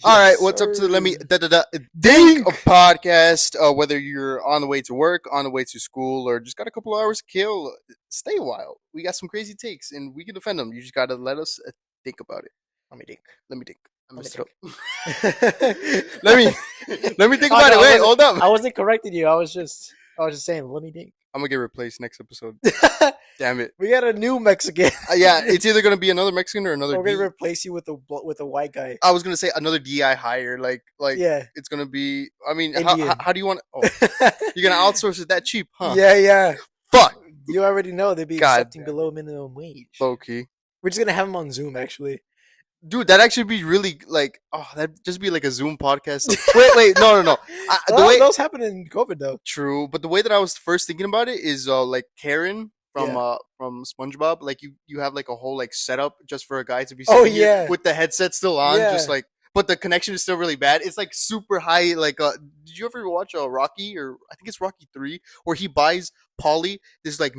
All right, Yes, what's up to the Lemme sir. Dink Dink. podcast? Whether you're on the way to work, on the way to school, or just got a couple of hours to kill, stay a while. We got some crazy takes, and we can defend them. You just gotta let us think about it. Let me think. Let me think. I Let me messed it think. up. let me let me think Oh about no, it. Wait, hold up. I wasn't correcting you. I was just saying. Let me think. I'm gonna get replaced next episode. Damn it. We got a new Mexican. Yeah, it's either gonna be another Mexican or another We're gonna D. replace you with a white guy. I was gonna say another DI hire. Like Yeah, it's gonna be. I mean, Indian. how do you want? Oh, you're gonna outsource it that cheap, huh? Yeah, yeah. Fuck. You already know they'd be God accepting damn below it. minimum wage. Low key. We're just gonna have him on Zoom, actually. Dude, that actually be really like, oh, that'd just be like a Zoom podcast. Wait, no. The way, Those happen in COVID though. true, but the way that I was first thinking about it is like Karen Yeah. from SpongeBob. Like you have like a whole like setup just for a guy to be Oh sitting here yeah. with the headset still on, just Yeah. like, but the connection is still really bad. It's like super high. Like, did you ever watch Rocky, or I think it's Rocky 3, where he buys Polly this like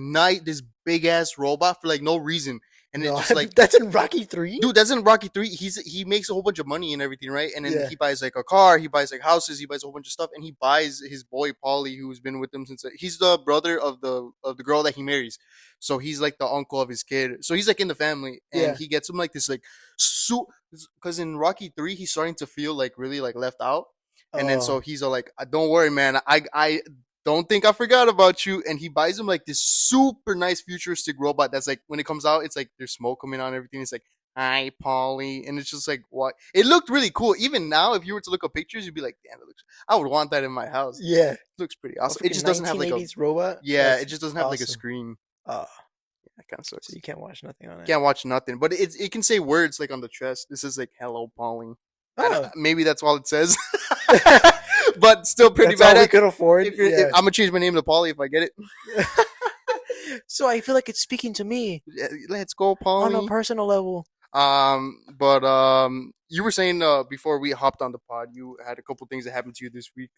this big ass robot for like no reason, and it No, just like, that's in Rocky 3. dude, that's in Rocky 3. He makes a whole bunch of money and everything, right? And then Yeah. he buys like a car, he buys like houses, he buys a whole bunch of stuff, and he buys his boy Paulie, who's been with him since he's the brother of the girl that he marries. So he's like the uncle of his kid. So he's like in the family, and Yeah. he gets him like this like because in Rocky 3 he's starting to feel like really like left out, and then so Oh. he's like, "Don't worry, man. I don't think I forgot about you." And he buys him like this super nice futuristic robot that's like, when it comes out, it's like there's smoke coming out and everything. It's like, "Hi, Polly," and it's just like, what? It looked really cool. Even now, if you were to look up pictures, you'd be like, "Damn, it looks." I would want that in my house. Yeah. It looks pretty A awesome. It freaking just doesn't have like a 1980s robot. yeah. It That's just doesn't have like a awesome. screen. Oh, That kind of sucks. so you can't watch nothing on it. Can't watch nothing, but it can say words like on the chest. This is like, "Hello, Polly." Oh. Maybe that's all it says, but still pretty That's all bad. we could afford. If I'm gonna change my name to Polly if I get it. So I feel like it's speaking to me Let's go, on a Polly. personal level. But you were saying before we hopped on the pod, you had a couple things that happened to you this week.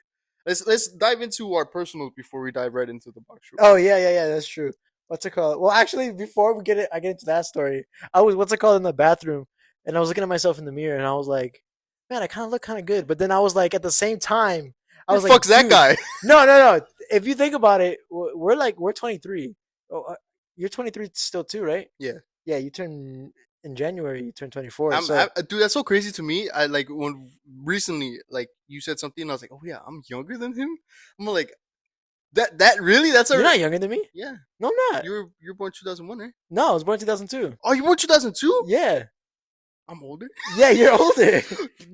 Let's dive into our personals before we dive right into the box Oh review. yeah. That's true. What's it called? Well, actually, before I get into that story. I was what's it called in the bathroom, and I was looking at myself in the mirror, and I was like, man, I kind of look kind of good. But then I was like, at the same time, I Who was the like, fuck's that dude, guy? no. If you think about it, we're 23. Oh, you're 23 still too, right? Yeah. Yeah, you turn in January. You turn 24. Dude, that's so crazy to me. I like when recently, like you said something, and I was like, oh yeah, I'm younger than him. I'm like, that really? That's You're a not younger than me. yeah. No, I'm not. You're born 2001, right? No, I was born 2002. Oh, you born 2002? Yeah, I'm older. yeah, you're older.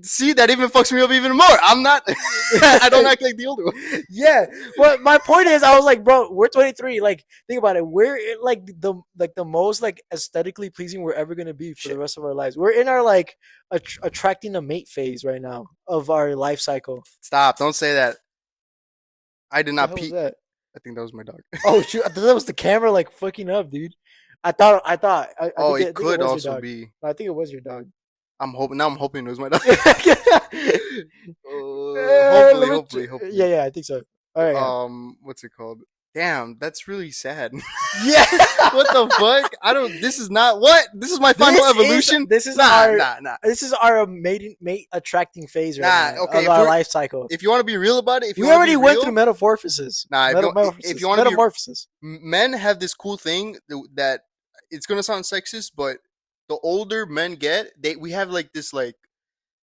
See, that even fucks me up even more. I'm not. I don't act like the older one. Yeah, but my point is, I was like, bro, we're 23. Like, think about it. We're like the most like aesthetically pleasing we're ever gonna be for Shit. the rest of our lives. We're in our like attracting a mate phase right now of our life cycle. Stop! Don't say that. I did The not hell was peek. that? I think that was my dog. Oh shoot! I thought that was the camera like fucking up, dude. I thought. I Oh, think it it could was also your dog. be. I think it was your dog. I'm hoping now. I'm hoping it was my dog. Let me Hopefully. Yeah, I think so. All right. Yeah. What's it called? Damn, that's really sad. Yeah. What the fuck? I don't. This is not what. This is my final evolution. This is Nah, our nah. this is our mate attracting phase right Nah, now okay, of if our we're- life cycle. If you want to be real about it, if you We wanna already be went real, through metamorphosis. Nah, if you wanna be- Metamorphosis. men have this cool thing that it's gonna sound sexist, but the older men get, we have like this like.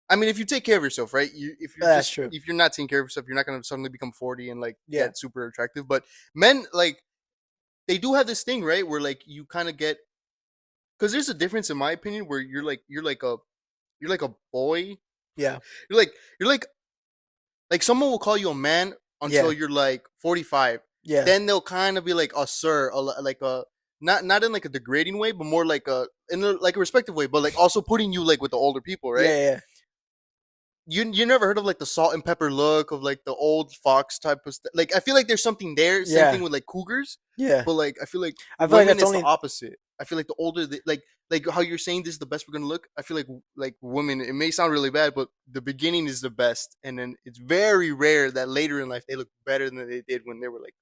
I mean, if you take care of yourself, right? That's true. If you're not taking care of yourself, you're not gonna suddenly become 40 and like Yeah. get super attractive. But men, like, they do have this thing, right? Where like you kind of get, because there's a difference in my opinion where you're like a boy. Yeah. You're like someone will call you a man until Yeah. you're like 45. Yeah. Then they'll kind of be like a sir, like a not in like a degrading way, but more like like a respective way, but like also putting you like with the older people, right? Yeah. You never heard of like the salt and pepper look of like the old fox type of stuff. Like I feel like there's something there. Same Yeah. thing with like cougars, Yeah. but like I feel like I feel like women that's is only the opposite. I feel like the older like how you're saying this is the best we're gonna look. I feel like women. It may sound really bad, but the beginning is the best, and then it's very rare that later in life they look better than they did when they were like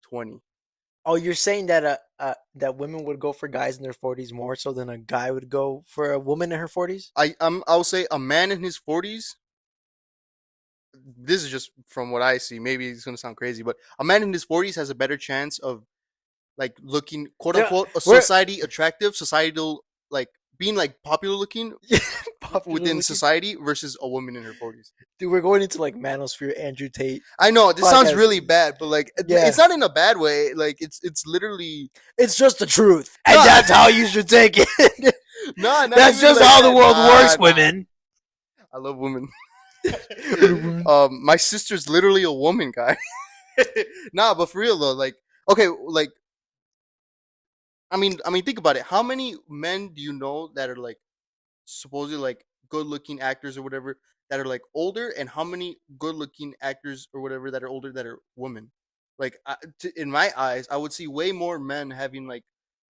20. Oh, you're saying that that women would go for guys in their 40s more so than a guy would go for a woman in her 40s? I'll say a man in his 40s. This is just from what I see. Maybe it's gonna sound crazy, but a man in his 40s has a better chance of like looking quote Yeah, unquote a we're society attractive, societal like being like popular looking popular within looking. society versus a woman in her 40s. Dude, we're going into like manosphere Andrew Tate I know this sounds podcast. really bad, but like it's Yeah, not in a bad way. Like it's literally it's just the truth, and no, that's how you should take it. no, not That's even just like how the that. world Nah, works, nah. women. I love women. My sister's literally a woman, guy. Nah, but for real though, like okay, like I mean, think about it. How many men do you know that are like supposedly like good-looking actors or whatever that are like older, and how many good-looking actors or whatever that are older that are women? Like, in my eyes, I would see way more men having like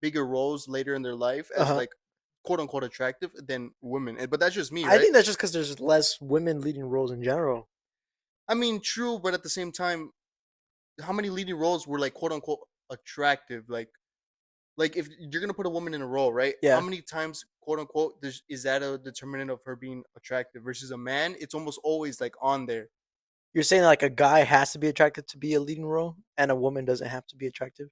bigger roles later in their life Uh as huh. like quote unquote attractive than women. But that's just me, I right? think that's just because there's less women leading roles in general. I mean, true, but at the same time, how many leading roles were like quote unquote attractive? Like if you're gonna put a woman in a role, right? How Yeah, many times, quote unquote, is that a determinant of her being attractive versus a man? It's almost always like on there. you're saying like a guy has to be attractive to be a leading role, and a woman doesn't have to be attractive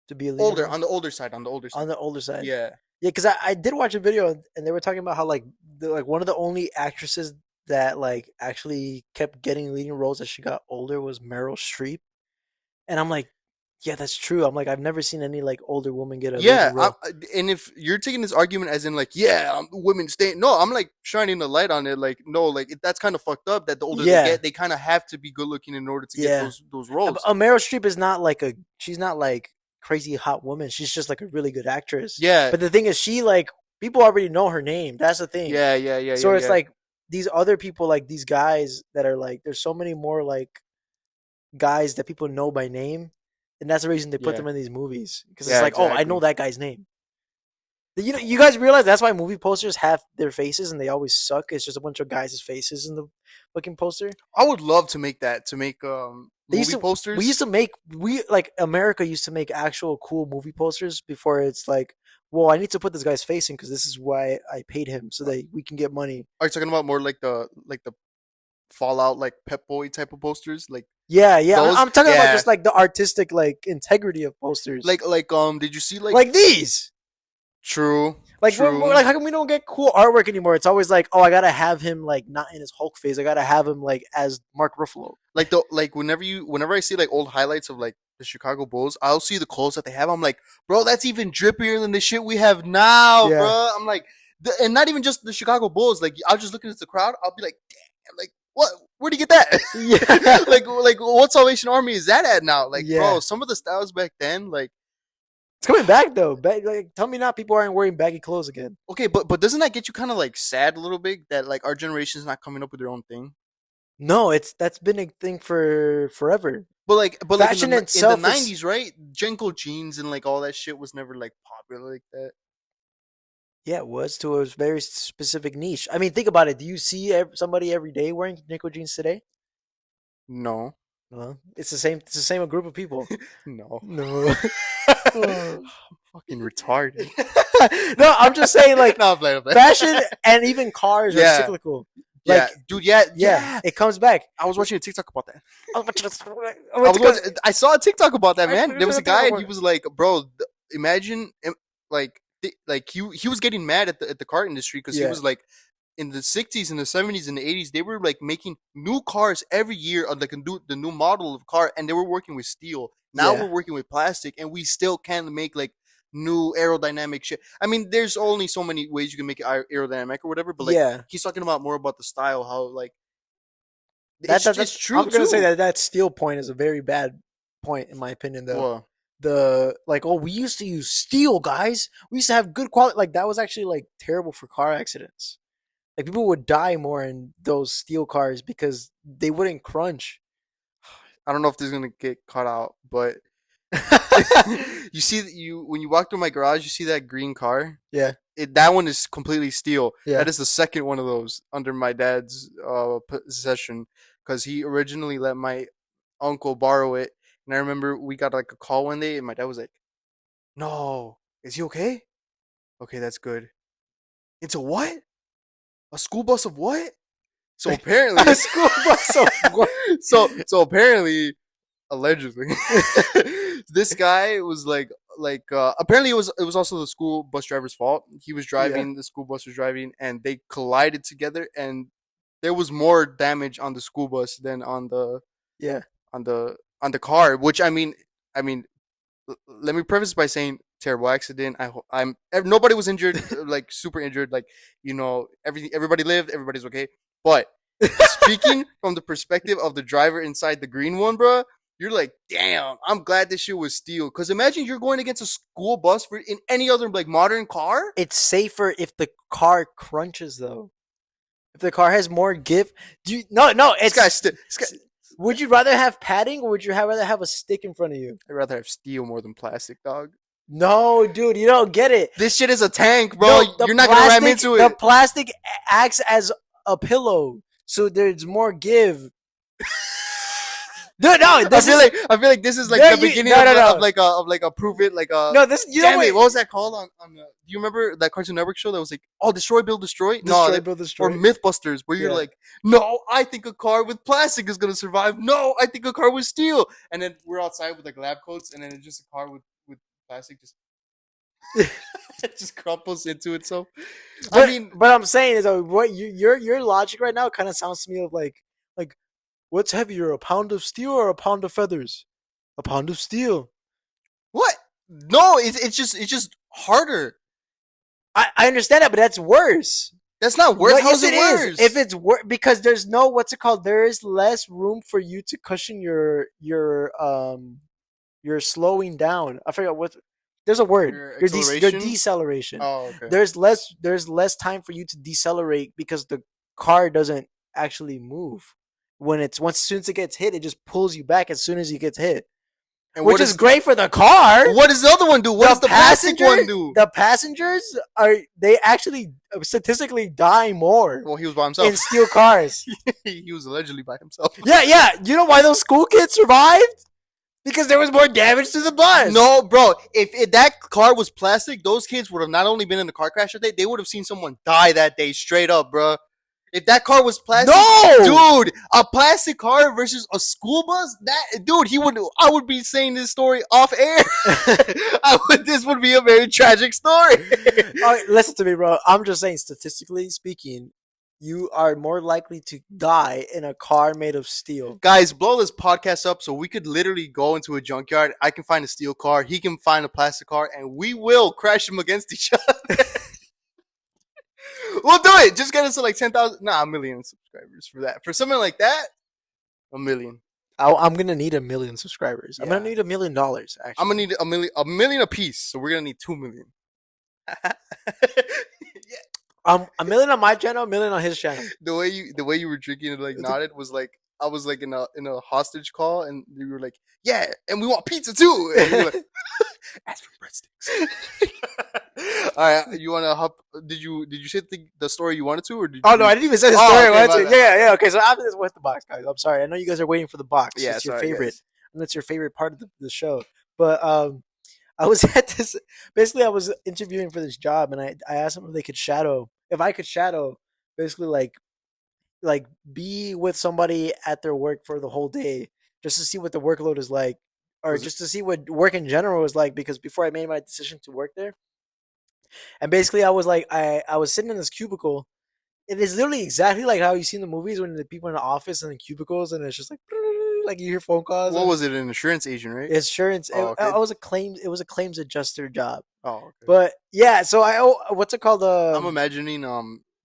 to be a leading Older role on the older side, on the older on side. the older side. Yeah. Yeah, because I did watch a video and they were talking about how like like one of the only actresses that like actually kept getting leading roles as she got older was Meryl Streep, and I'm like, yeah, that's true. I'm like, I've never seen any like older woman get a leading Yeah, role. and if you're taking this argument as in like, yeah, women stay. No, I'm like shining the light on it. Like, no, like that's kind of fucked up. That the older they Yeah, get, they kind of have to be good looking in order to get yeah. those roles. Meryl Streep is not like a she's not like crazy hot woman. She's just like a really good actress. Yeah, But the thing is, she like people already know her name. That's the thing. yeah, yeah, yeah, yeah, So it's yeah, like these other people, like these guys that are like, there's so many more like guys that people know by name, and that's the reason they put yeah, them in these movies because it's yeah. like, oh, I know Exactly. that guy's name. You know, you guys realize that's why movie posters have their faces and they always suck. It's just a bunch of guys' faces in the fucking poster. I would love to make that to make They used movie to. We used posters. to make we like America used to make actual cool movie posters before it's like, well, I need to put this guy's face in because this is why I paid him so that we can get money. Are you talking about more like the Fallout like Pep Boy type of posters? Like Yeah, yeah. those? I'm talking about Yeah. just like the artistic like integrity of posters, Like did you see like like these. true, Like we're true. like, how come we don't get cool artwork anymore? It's always like, oh, I gotta have him like not in his Hulk phase. I gotta have him like as Mark Ruffalo. Like whenever I see like old highlights of like the Chicago Bulls, I'll see the clothes that they have. I'm like, bro, that's even drippier than the shit we have now, Yeah, bro. I'm like, and not even just the Chicago Bulls. Like I'll just look at the crowd. I'll be like, damn, like what? Where'd you get yeah, that? like what Salvation Army is that at now? Like, bro, yeah. some of the styles back then, like, It's coming back though. Like, tell me not people aren't wearing baggy clothes again. okay, but doesn't that get you kind of like sad a little bit that like our generation is not coming up with their own thing? No, it's that's been a thing for forever. But like Fashion in the itself is '90s, right? Jenko jeans and like all that shit was never like popular like that. yeah, it was to a very specific niche. I mean, think about it. Do you see somebody every day wearing nickel jeans today? No, Well, it's the same. It's the same group of people. no. No. Oh. Fucking retarded. No, I'm just saying like No, I'm playing, I'm playing. fashion and even cars are Yeah, cyclical. yeah, Like, dude. Yeah, yeah, yeah. it comes back. I was watching a TikTok about that. Oh, I what's was it called? watching. I saw a TikTok about that, man. There was a guy, and he was like, "Bro, imagine, like, like he was getting mad at the car industry because he Yeah, was like, in the '60s and the '70s and the '80s, they were like making new cars every year on like the new model of car, and they were working with steel. Now yeah, we're working with plastic, and we still can't make like new aerodynamic shit. I mean, there's only so many ways you can make it aerodynamic or whatever, but like yeah. he's talking about more about the style, how like That it's true I'm gonna say too. that that steel point is a very bad point in my opinion. Though Well, the like, oh, we used to use steel, guys. We used to have good quality. Like that was actually like terrible for car accidents. Like people would die more in those steel cars because they wouldn't crunch. I don't know if this is gonna get cut out, but you see you when you walk through my garage, you see that green car. Yeah, That one is completely steel. yeah, That is the second one of those under my dad's possession because he originally let my uncle borrow it, And I remember we got like a call one day, and my dad was like, "No, is he okay? Okay, that's good. It's a what? A school bus of what?" So apparently, A school bus of what? so apparently, allegedly, this guy was apparently it was also the school bus driver's fault. He was Yeah, driving, the school bus was driving, and they collided together, and there was more damage on the school bus than yeah. on the car. Which I mean, let me preface by saying terrible accident. Nobody was injured, like super injured, like everybody lived, everybody's okay. But speaking from the perspective of the driver inside the green one, bro, you're like, damn, I'm glad this shit was steel. Because imagine you're going against a school bus in any other like modern car. It's safer if the car crunches, though. If the car has more give, no. This It's. guy's this guy. Would you rather have padding or would you rather have a stick in front of you? I'd rather have steel more than plastic, dog. No, dude, you don't get it. This shit is a tank, bro. No, You're not gonna ram into The it. plastic acts as a pillow, so there's more give. Dude, no, I feel like this is like the beginning of like a prove it like a no. This you damn know it. What was that called on do you remember that Cartoon Network show that was like, oh, destroy, build, destroy? No, Destroy, build, destroy. or Mythbusters, where you're Yeah. like, no, I think a car with plastic is gonna survive. No, I think a car with steel. And then we're outside with like lab coats, and then it's just a car with plastic just it just crumples into itself. But I'm saying is what your logic right now kind of sounds to me of like what's heavier, a pound of steel or a pound of feathers? A pound of steel. what? No, it's just harder. I understand that, but that's worse. That's not worse. No, How's yes, it it worse? is. If it's worse, because there's no what's it called? There is less room for you to cushion your slowing down. I forgot what. There's a word. Your Your acceleration? deceleration. Oh, okay. There's less time for you to decelerate because the car doesn't actually move. As soon as it gets hit, it just pulls you back as soon as it gets hit. And Which is great for the car. What does the other one do? What does the plastic one do? The passengers they actually statistically die more Well, he was by himself. in steel cars. He was allegedly by himself. Yeah. You know why those school kids survived? Because there was more damage to the bus. No, bro. If that car was plastic, those kids would have not only been in the car crash that day, they would have seen someone die that day, straight up, bro. If that car was plastic, No! dude, a plastic car versus a school bus, I would be saying this story off air. This would be a very tragic story. All right, listen to me, bro. I'm just saying, statistically speaking, you are more likely to die in a car made of steel. Guys, blow this podcast up so we could literally go into a junkyard. I can find a steel car. He can find a plastic car, and we will crash them against each other. We'll do it. Just get us to like 10,000, a million subscribers for that. For something like that, a million. I'm gonna need 1 million subscribers. I'm Yeah. gonna need $1 million. Actually, I'm gonna need a million a piece. So we're gonna need 2 million. $1 million on my channel, $1 million on his channel. The way you were drinking it like nodded was like I was like in a hostage call, and you were like, yeah, and we want pizza too. And you were like, ask for breadsticks. All right, you wanna hop? Did you say the story you wanted to, or did Oh you, no, I didn't even say the Oh, story. okay, I wanted my to. bad. Yeah. Okay, so after this, what's the box, guys? I'm sorry. I know you guys are waiting for the box. Yeah, it's your sorry, favorite, guys. and that's your favorite part of the show. But I was at this. Basically, I was interviewing for this job, and I asked them if I could shadow, basically like be with somebody at their work for the whole day, just to see what the workload is like, or just to see what work in general is like. Because before I made my decision to work there, and basically I was like, I was sitting in this cubicle. It is literally exactly like how you see in the movies when the people in the office and the cubicles, and it's just like you hear phone calls. What was it? An insurance agent, right? Insurance. Oh, okay. It was a claims. It was a claims adjuster job. Oh, okay. But yeah, so what's it called? I'm imagining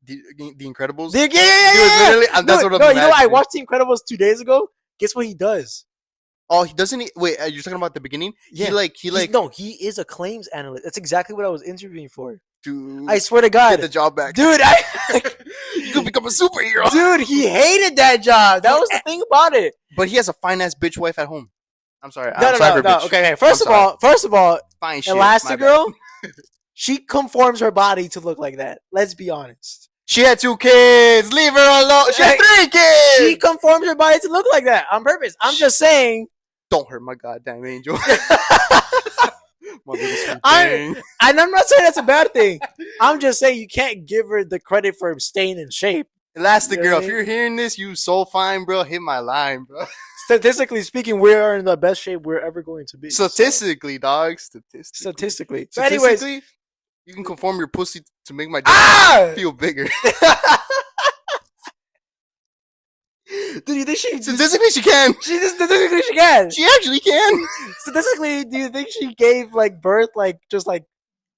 the Incredibles. Yeah. Dude, literally, that's what I'm no, you know what? I imagining. watched The Incredibles 2 days ago. Guess what he does? Oh, he doesn't. Wait, you're talking about the beginning? Yeah. He is a claims analyst. That's exactly what I was interviewing for. to I swear to God, get the job back, dude. You could become a superhero, Dude, he hated that job. That was the thing about it. But he has a fine ass bitch wife at home. I'm sorry. No. Bitch. Okay. First of all, Fine shit. my bad. Elastigirl, she conforms her body to look like that. Let's be honest. She had 2 kids. Leave her alone. She had 3 kids. She conforms her body to look like that on purpose. I'm just saying, Don't hurt my goddamn angel. My little sweet And thing. I'm not saying that's a bad thing. I'm just saying you can't give her the credit for staying in shape. Elastic You know girl, what I if mean? you're hearing this, you so fine, bro. Hit my line, bro. Statistically speaking, we are in the best shape we're ever going to be. Statistically, dog. Statistically. But anyways, Statistically, you can conform your pussy to make my dick ah! feel bigger. Do you think she Statistically, she can. statistically she can? She actually can. Statistically, do you think she gave like birth like just like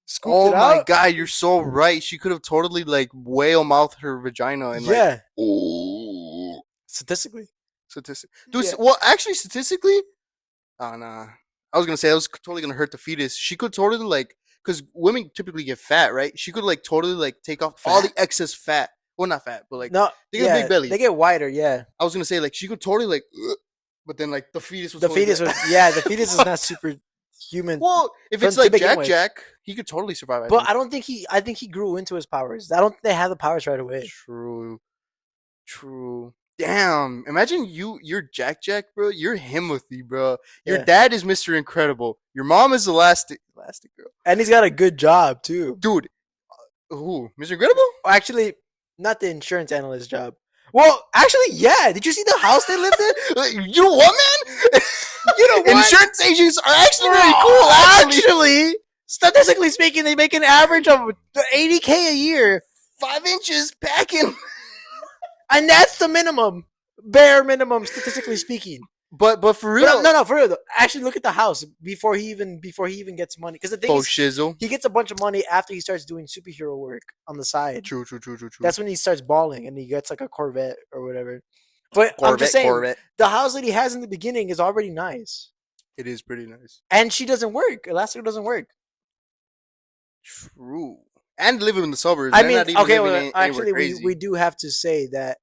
scooped Oh it my out? god, you're so right. She could have totally like whale mouthed her vagina and like, Yeah, ooh, statistically. statistic. Dude, Yeah. well, actually, statistically, oh nah. I was gonna say that was totally gonna hurt the fetus. She could totally like, because women typically get fat, right? She could like totally like take off all the Fat? excess fat. Well, not fat, but like No, they get a yeah, big belly. they get wider. Yeah, I was gonna say like she could totally like, but then like the fetus was the totally fetus like, was the fetus is not super human. well, if it's to like begin Jack with. Jack, he could totally survive. I But think. I don't think he. I think he grew into his powers. I don't think they have the powers right away. True. True. Damn. Imagine you're Jack Jack, bro. You're Himothy, bro. Your Yeah. dad is Mr. Incredible. Your mom is Elastic Girl. And he's got a good job too. Dude. Who? Mr. Incredible? Actually, not the insurance analyst job. Well, actually, yeah. Did you see the house they lived in? You know what, man? You know what? Insurance agents are actually very Bro, cool, actually. Actually, statistically speaking, they make an average of $80K a year, 5 inches packing. and that's the minimum, bare minimum, statistically speaking. But for real. But, no, for real though. Actually, look at the house before he even gets money. Because the thing Faux is, shizzle. he gets a bunch of money after he starts doing superhero work on the side. True. That's when he starts balling and he gets like a Corvette or whatever. But I'm just saying, Corvette. the house that he has in the beginning is already nice. It is pretty nice. And she doesn't work. Elastic doesn't work. True. And living in the suburbs. I They're mean, not even okay, living well, anywhere actually, crazy. we do have to say that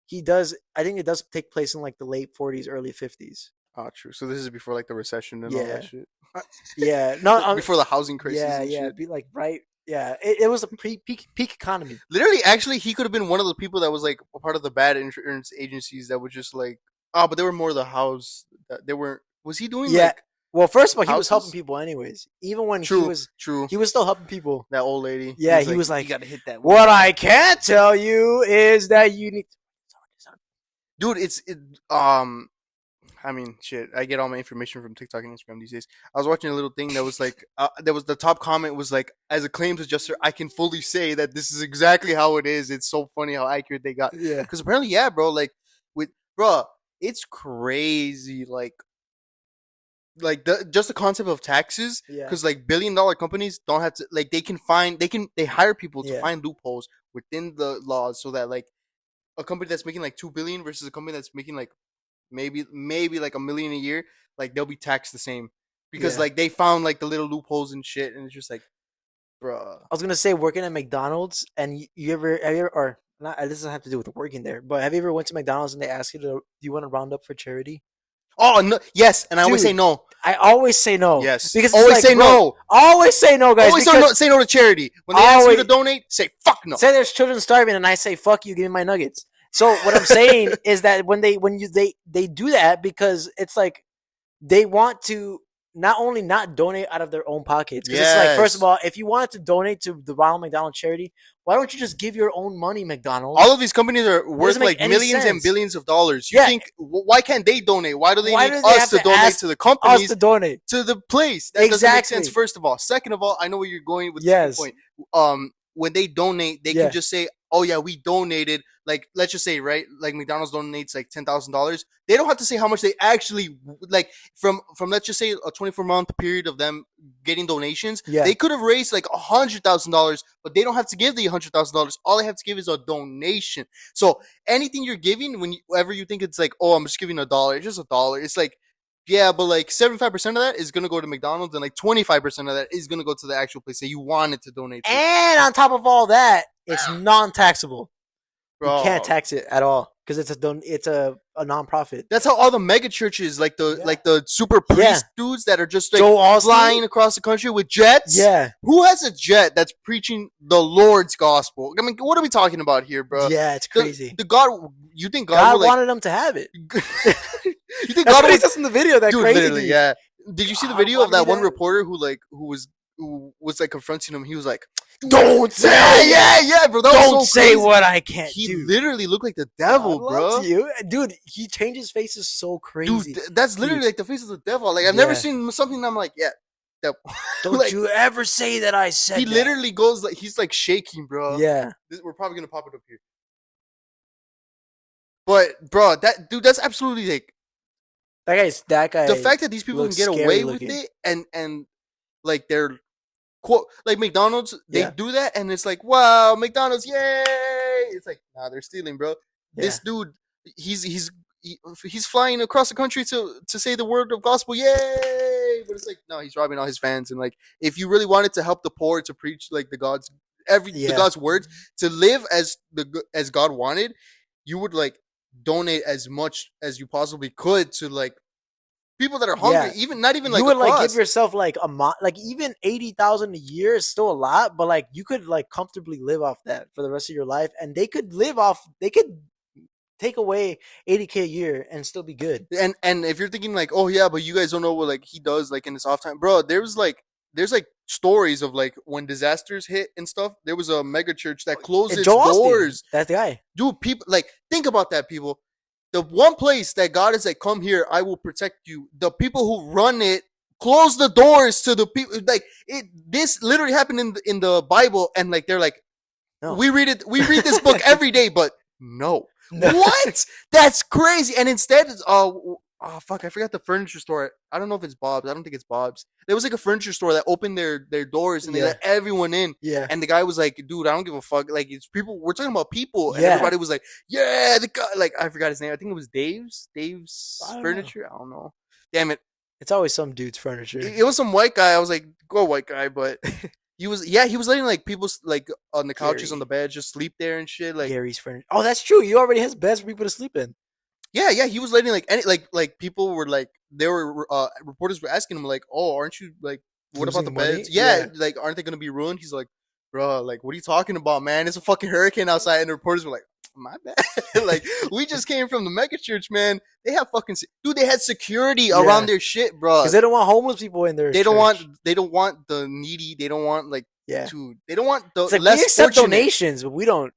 he does. I think it does take place in like the late 40s, early 50s. Oh, true. So this is before like the recession and all Yeah. that shit. Yeah, no, Before the housing crisis. yeah, and yeah, shit. be like right. Yeah, it was a peak economy. Literally, actually, he could have been one of the people that was like a part of the bad insurance agencies that would just like. Oh, but they were more the house. That they weren't. Was he doing Yeah. like? Well, first of all, he was houses? helping people anyways. Even when True. he was still helping people. That old lady. Yeah, he was like, you gotta hit that. What I can't tell you is that you need. Dude, I mean, shit. I get all my information from TikTok and Instagram these days. I was watching a little thing that was like, there was the top comment was like, as a claims adjuster, I can fully say that this is exactly how it is. It's so funny how accurate they got. Yeah. Because apparently, yeah, bro. Like bro, it's crazy. Like just the concept of taxes. Yeah. Because like $1 billion companies don't have to like they hire people to Yeah. find loopholes within the laws so that like a company that's making like 2 billion versus a company that's making like maybe like $1 million a year, like they'll be taxed the same because Yeah. like they found like the little loopholes and shit, and it's just like, bruh. I was gonna say working at McDonald's, and you ever or not? This doesn't have to do with working there, but have you ever went to McDonald's and they ask you to, do you want to round up for charity? Oh no, yes, and I always Dude, say no. I always say no. Yes, because it's always like, say bro, no. Always say no, guys. Always because say no to charity. When they ask you to Always- donate, say fuck no. say there's children starving, and I say fuck you, give me my nuggets. So what I'm saying is that when they do that because it's like they want to not only not donate out of their own pockets. Because it's like, first of Yes. all, if you wanted to donate to the Ronald McDonald charity, why don't you just give your own money, McDonald's? All of these companies are worth doesn't make like any millions and sense. billions of dollars. You Yeah. think why can't they donate? Why do they Why need do they us have to to donate ask to the us companies to donate. to the place? That doesn't make sense. Exactly. First of all, second of all, I know where you're going with Yes. this point. When they donate, they Yeah. can just say, "Oh yeah, we donated." Like, let's just say, right? Like McDonald's donates like $10,000. They don't have to say how much they actually like from let's just say a 24-month period of them getting donations. Yeah. They could have raised like $100,000, but they don't have to give the $100,000. All they have to give is a donation. So anything you're giving, whenever you think it's like, oh, I'm just giving $1, it's just $1. It's like, yeah, but like 75% of that is gonna go to McDonald's, and like 25% of that is gonna go to the actual place that you wanted to donate to. And on top of all that, it's non-taxable. Bro, You can't tax it at all because it's a non-profit. that's how all the mega churches, like the Yeah. like the super priest dudes that are just like Joe Osteen? flying across the country with jets. Yeah. Who has a jet that's preaching the Lord's gospel? I mean, what are we talking about here, bro? Yeah, it's The- crazy. The God, you think God, God would, like, wanted them to have it. You think That's God what he would, says in the video. That dude? crazy Literally, dude. yeah. Did you see the God video of wanted me that one that. reporter who was like confronting him? He was like, Don't yeah, say. yeah, yeah, bro. That was Don't so say crazy. what I can't He do. literally looked like the God devil, loves bro. you, dude. He changes faces so Dude, crazy, that's dude. literally like the face of the devil. Like I've never Yeah. seen something that I'm like, yeah, devil. Don't Like you ever say that I he said that. literally goes like he's like shaking, bro. Yeah. We're probably gonna pop it up here, but bro, that dude, that's absolutely like That the guy fact that these people can looks get scary away with looking. it, and like they're quote like McDonald's, they Yeah. do that, and it's like, wow, McDonald's, yay! It's like, nah, they're stealing, bro. Yeah. This dude, he's he's he's flying across the country to say the word of gospel, yay! But it's like, no, he's robbing all his fans, and like, if you really wanted to help the poor, to preach like the Yeah. God's words, to live as God wanted, you would like donate as much as you possibly could to like people that are hungry, Yeah. even not even You like would like give across. yourself like like even 80,000 a year is still a lot, but like you could like comfortably live off that for the rest of your life, and they could live off. They could take away 80K a year and still be good. And if you're thinking like, oh yeah, but you guys don't know what like he does like in his off time, bro. There's like stories of like when disasters hit and stuff. There was a mega church that closed And its Joe Austin, doors. that's the guy. Dude, people like think about that, people. The one place that God is like, come here, I will protect you. The people who run it close the doors to the people. Like it, this literally happened in the Bible, and like they're like, No. we read this book every day, but no. No. What? That's crazy. And instead, it's oh fuck, I forgot the furniture store. I don't know if it's Bob's. I don't think it's Bob's. There was like a furniture store that opened their doors and they Yeah. let everyone in. Yeah. And the guy was like, dude, I don't give a fuck. Like it's people. We're talking about people, and Yeah. everybody was like, yeah, the guy. Like I forgot his name. I think it was Dave's I don't know. furniture. I don't know. Damn it. It's always some dude's furniture. It was some white guy. I was like, go white guy, but he was letting like people like on the couches on Gary. the bed just sleep there and shit. Like Gary's furniture. Oh, that's true. He already has beds for people to sleep in. yeah, he was letting like any like people were like they were reporters were asking him like, oh, aren't you like what about the Losing money? beds? Yeah, Yeah. like aren't they gonna be ruined? He's like, bro, like what are you talking about, man? It's a fucking hurricane outside, and the reporters were like, my bad, like we just came from the mega church, man. They have fucking dude. They had security around Yeah. their shit, bro. Because they don't want homeless people in their They don't church. want the needy. They don't want like Yeah. they don't want the It's like we less accept fortunate. donations, but we don't.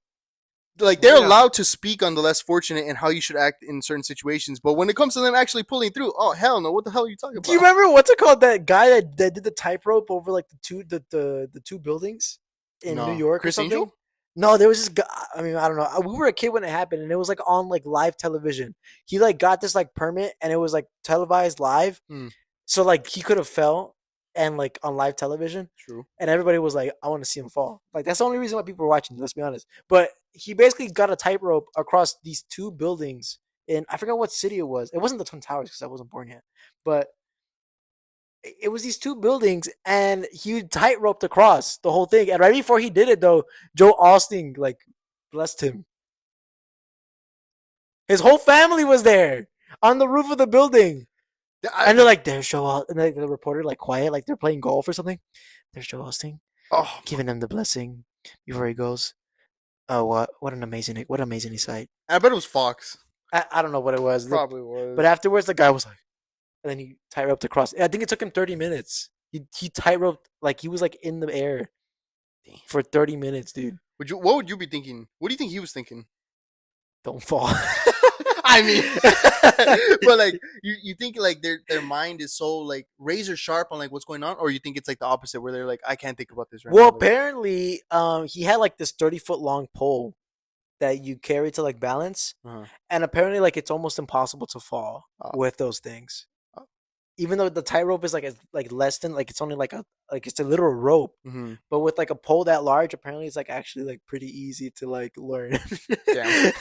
Like they're allowed to speak on the less fortunate and how you should act in certain situations, but when it comes to them actually pulling through, oh hell no! What the hell are you talking about? Do you remember what's it called? That guy that did the tightrope over like the two buildings in New No, York or Chris something? Angel? No, there was this guy. I mean, I don't know. We were a kid when it happened, and it was like on like live television. He like got this like permit, and it was like televised live. Hmm. So like he could have fell and like on live television, True. and everybody was like, "I want to see him fall." Like that's the only reason why people were watching. Let's be honest. But he basically got a tightrope across these two buildings in I forgot what city it was. It wasn't the Twin Towers because I wasn't born yet, but it was these two buildings, and he tightroped across the whole thing. And right before he did it, though, Joe Austin like blessed him. His whole family was there on the roof of the building. And they're like, there's Joe Austin. And like, the reporter, like, quiet, like they're playing golf or something. There's Joe Austin, oh, giving him the blessing before he goes. Oh, what an amazing sight. I bet it was Fox. I don't know what it was. Probably was. But afterwards, the guy was like, and then he tightroped across. I think it took him 30 minutes. He tightroped, like, he was like in the air for 30 minutes, dude. What would you be thinking? What do you think he was thinking? Don't fall. I mean, but like you think like their mind is so like razor sharp on like what's going on, or you think it's like the opposite where they're like, I can't think about this right Well, now. Like, apparently, he had like this 30-foot long pole that you carry to like balance, uh-huh. and apparently, like it's almost impossible to fall with those things. Oh. Even though the tightrope is like less than like it's only like it's a literal rope, Mm-hmm. but with like a pole that large, apparently it's like actually like pretty easy to like learn. Damn.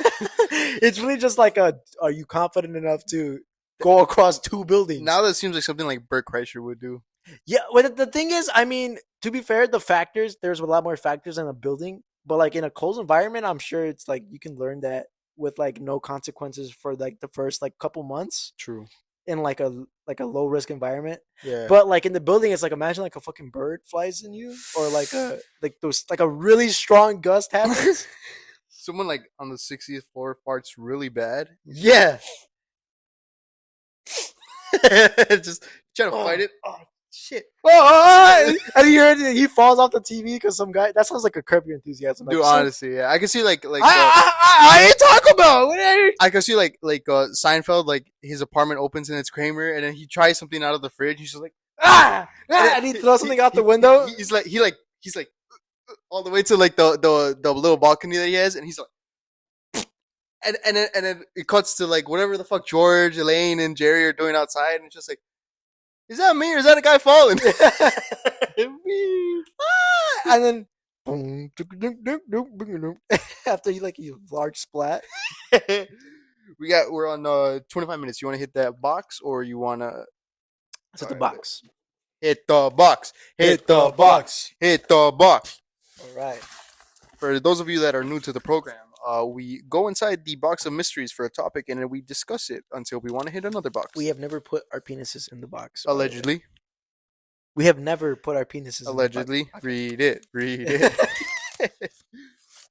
It's really just like are you confident enough to go across two buildings? Now that seems like something like Bert Kreischer would do. Yeah, well, the thing is, I mean, to be fair, there's a lot more factors in a building, but like in a closed environment, I'm sure it's like you can learn that with like no consequences for like the first like couple months True. in like a low risk environment. Yeah. But like in the building, it's like imagine like a fucking bird flies in you, or like a really strong gust happens. Someone like on the 60th floor farts really bad. Yeah, Just trying to fight Oh, it. Oh shit, and he falls off the TV because some guy. That sounds like a Curb Your Enthusiasm dude. episode. Honestly, yeah, I can see I ain't talking about. What are you? I can see Seinfeld, like his apartment opens and it's Kramer, and then he tries something out of the fridge. He's just like, and And he throws something out the window. he's like all the way to like the little balcony that he has, and he's like, and then it cuts to like whatever the fuck George, Elaine, and Jerry are doing outside, and it's just like, is that me or is that a guy falling? And then after you like you large splat. We're on 25 minutes. You want to hit that box or you want to It's at the box. hit the box? Hit the box. Hit the box. All right. For those of you that are new to the program, we go inside the box of mysteries for a topic and then we discuss it until we want to hit another box. We have never put our penises in the box. Allegedly. We have never put our penises Allegedly. in the box. Read it. Read it.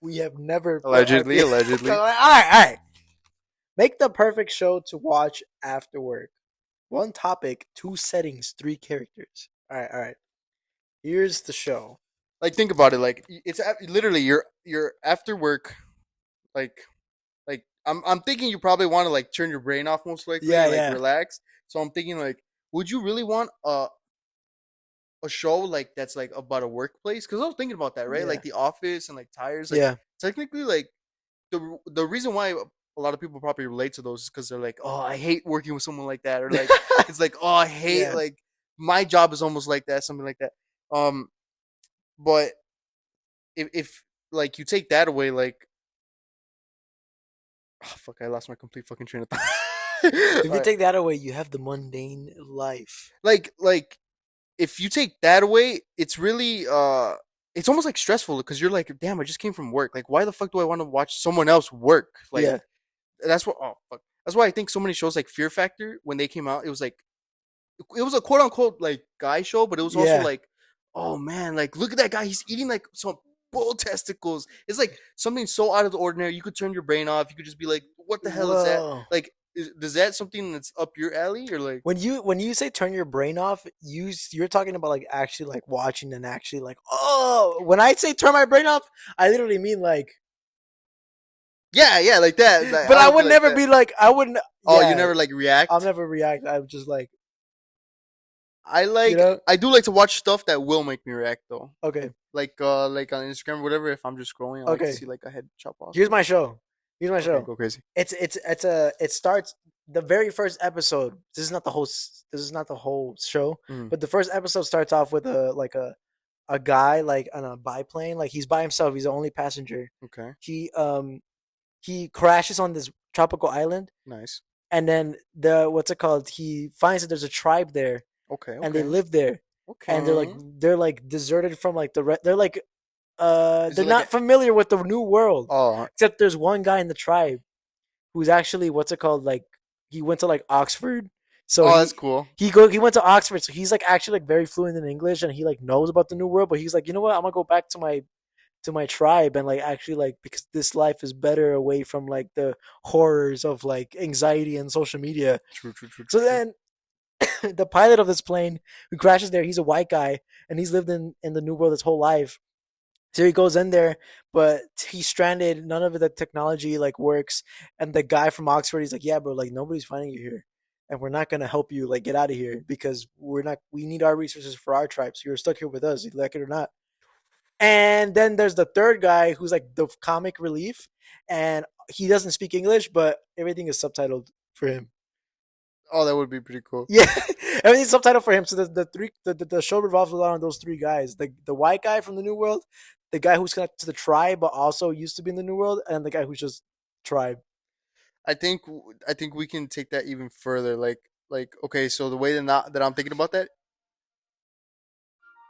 We have never Allegedly. Allegedly. All right. Make the perfect show to watch after work. One topic, two settings, three characters. All right. Here's the show. Like, think about it. Like, it's literally you're after work. Like I'm thinking you probably want to like turn your brain off most likely. Yeah, like yeah. relax. So I'm thinking like, would you really want a show like that's like about a workplace? Because I was thinking about that, right? Yeah. Like The Office and like Tires. Like, Yeah. technically, like the reason why a lot of people probably relate to those is because they're like, oh, I hate working with someone like that, or like it's like, oh, I hate Yeah. like my job is almost like that, something like that. But if like you take that away, like, oh fuck, I lost my complete fucking train of thought. If you take that away, you have the mundane life. like if you take that away, it's really it's almost like stressful because you're like, damn, I just came from work. Like, why the fuck do I want to watch someone else work? Like, Yeah. that's what. Oh fuck. That's why I think so many shows like Fear Factor when they came out, it was like, it was a quote unquote like guy show, but it was also Yeah. like, oh man, like look at that guy, he's eating like some bull testicles. It's like something so out of the ordinary. You could turn your brain off. You could just be like, what the hell is that? Whoa. Like, is that something that's up your alley or like? When you say turn your brain off, you're talking about like actually like watching and actually like, oh, when I say turn my brain off, I literally mean like, Yeah, like that. Like, but I would like never that. be like, I wouldn't. Oh, yeah, you never like react. I'll never react. I'm just like, I like. you know? I do like to watch stuff that will make me react though. Okay, Like on Instagram or whatever. If I'm just scrolling, I like to Okay. see like a head chop off. here's my show. Go crazy. It starts the very first episode. This is not the whole show, Mhm. but the first episode starts off with a guy like on a biplane, like he's by himself. He's the only passenger. Okay, He crashes on this tropical island, nice. and then what's it called? He finds that there's a tribe there, Okay, and they live there, okay. and they're like deserted from like they're like Is they're it not like familiar with the new world. Oh, Except there's one guy in the tribe who's actually what's it called? Like he went to like Oxford. So that's cool. he went to Oxford, so he's like actually like very fluent in English and he like knows about the new world, but he's like, you know what, I'm gonna go back to my tribe and like actually like because this life is better away from like the horrors of like anxiety and social media. True. So then the pilot of this plane who crashes there, he's a white guy and he's lived in the new world his whole life. So he goes in there, but he's stranded. None of the technology like works. And the guy from Oxford, he's like, "Yeah, bro, like nobody's finding you here, and we're not gonna help you like get out of here because we're not. We need our resources for our tribe. So you're stuck here with us, you like it or not." And then there's the third guy who's like the comic relief, and he doesn't speak English, but everything is subtitled for him. Oh, that would be pretty cool. Yeah, everything's subtitled for him. So the show revolves around those three guys: the white guy from the New World, the guy who's connected to the tribe but also used to be in the New World, and the guy who's just tribe. I think we can take that even further. Like okay, so the way that I'm thinking about that.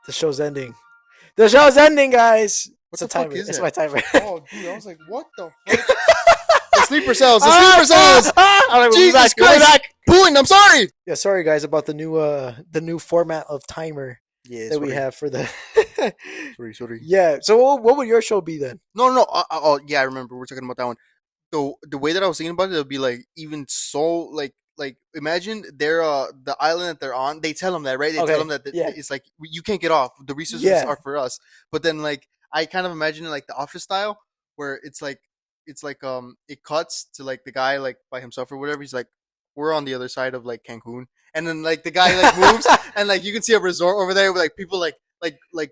The show's ending. The show's ending, guys. What It's a the fuck timer. is It's that? my timer. Oh, dude, I was like, what the fuck? The sleeper cells. The sleeper cells. All right, we'll be Jesus back. We'll be Christ. back. Booing. I'm sorry. Yeah, sorry guys about the new format of timer Yeah, that we have for the. Sorry. Yeah. So what would your show be then? No. Oh, yeah, I remember. We're talking about that one. The way that I was thinking about it would be like even so like like imagine they're the island that they're on. They tell them that, right? They tell them Okay. that Yeah. it's like you can't get off. The resources Yeah. are for us. But then like I kind of imagine it like the Office style, where it's like it cuts to like the guy like by himself or whatever. He's like, we're on the other side of like Cancun, and then like the guy like moves, and like you can see a resort over there with like people like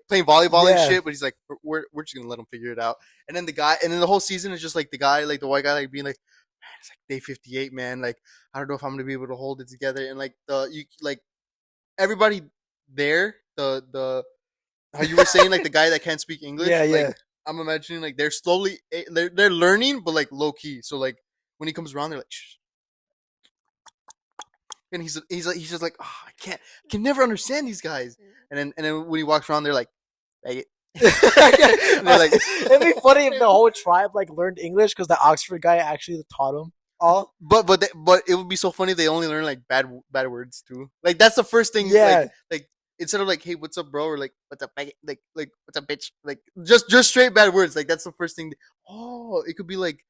playing volleyball and Yeah. shit. But he's like, we're just gonna let him figure it out. And then the guy, and then the whole season is just like the guy, like the white guy, like being like, man, it's like day 58, man. Like I don't know if I'm gonna be able to hold it together. And like the you like everybody there, the how you were saying like the guy that can't speak Yeah. English, like Yeah. I'm imagining like they're slowly they're learning, but like low key. So like when he comes around, they're like, shh. And he's just like, oh, I can never understand these guys. And then when he walks around, they're like, hey. And they're like, It'd be funny if the whole tribe like learned English because the Oxford guy actually taught them all. but it would be so funny. They only learn like bad words too. Like that's the first thing. Yeah. Like instead of like, hey, what's up, bro, or like, what's up, faggot? Like what's up, bitch? Like just straight bad words. Like that's the first thing. Oh, it could be like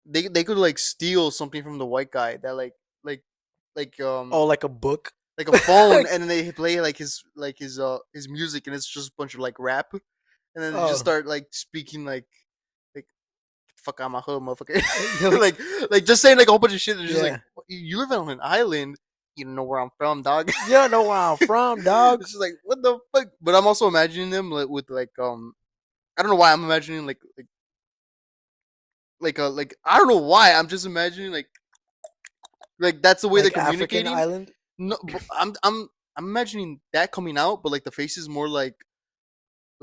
they could like steal something from the white guy that like like Oh, like a book. like a phone, and then they play like his music, and it's just a bunch of like rap, and then they just Oh. start like speaking like fuck out my hood, motherfucker. like just saying like a whole bunch of shit. And just like Yeah. you live on an island, you don't know where I'm from, dog. You don't know where I'm from, dog. It's just like what the fuck. But I'm also imagining them like, with like I don't know why I'm imagining like I don't know why I'm just imagining like that's the way they're Like African communicating. island. No, but I'm imagining that coming out, but like the face is more like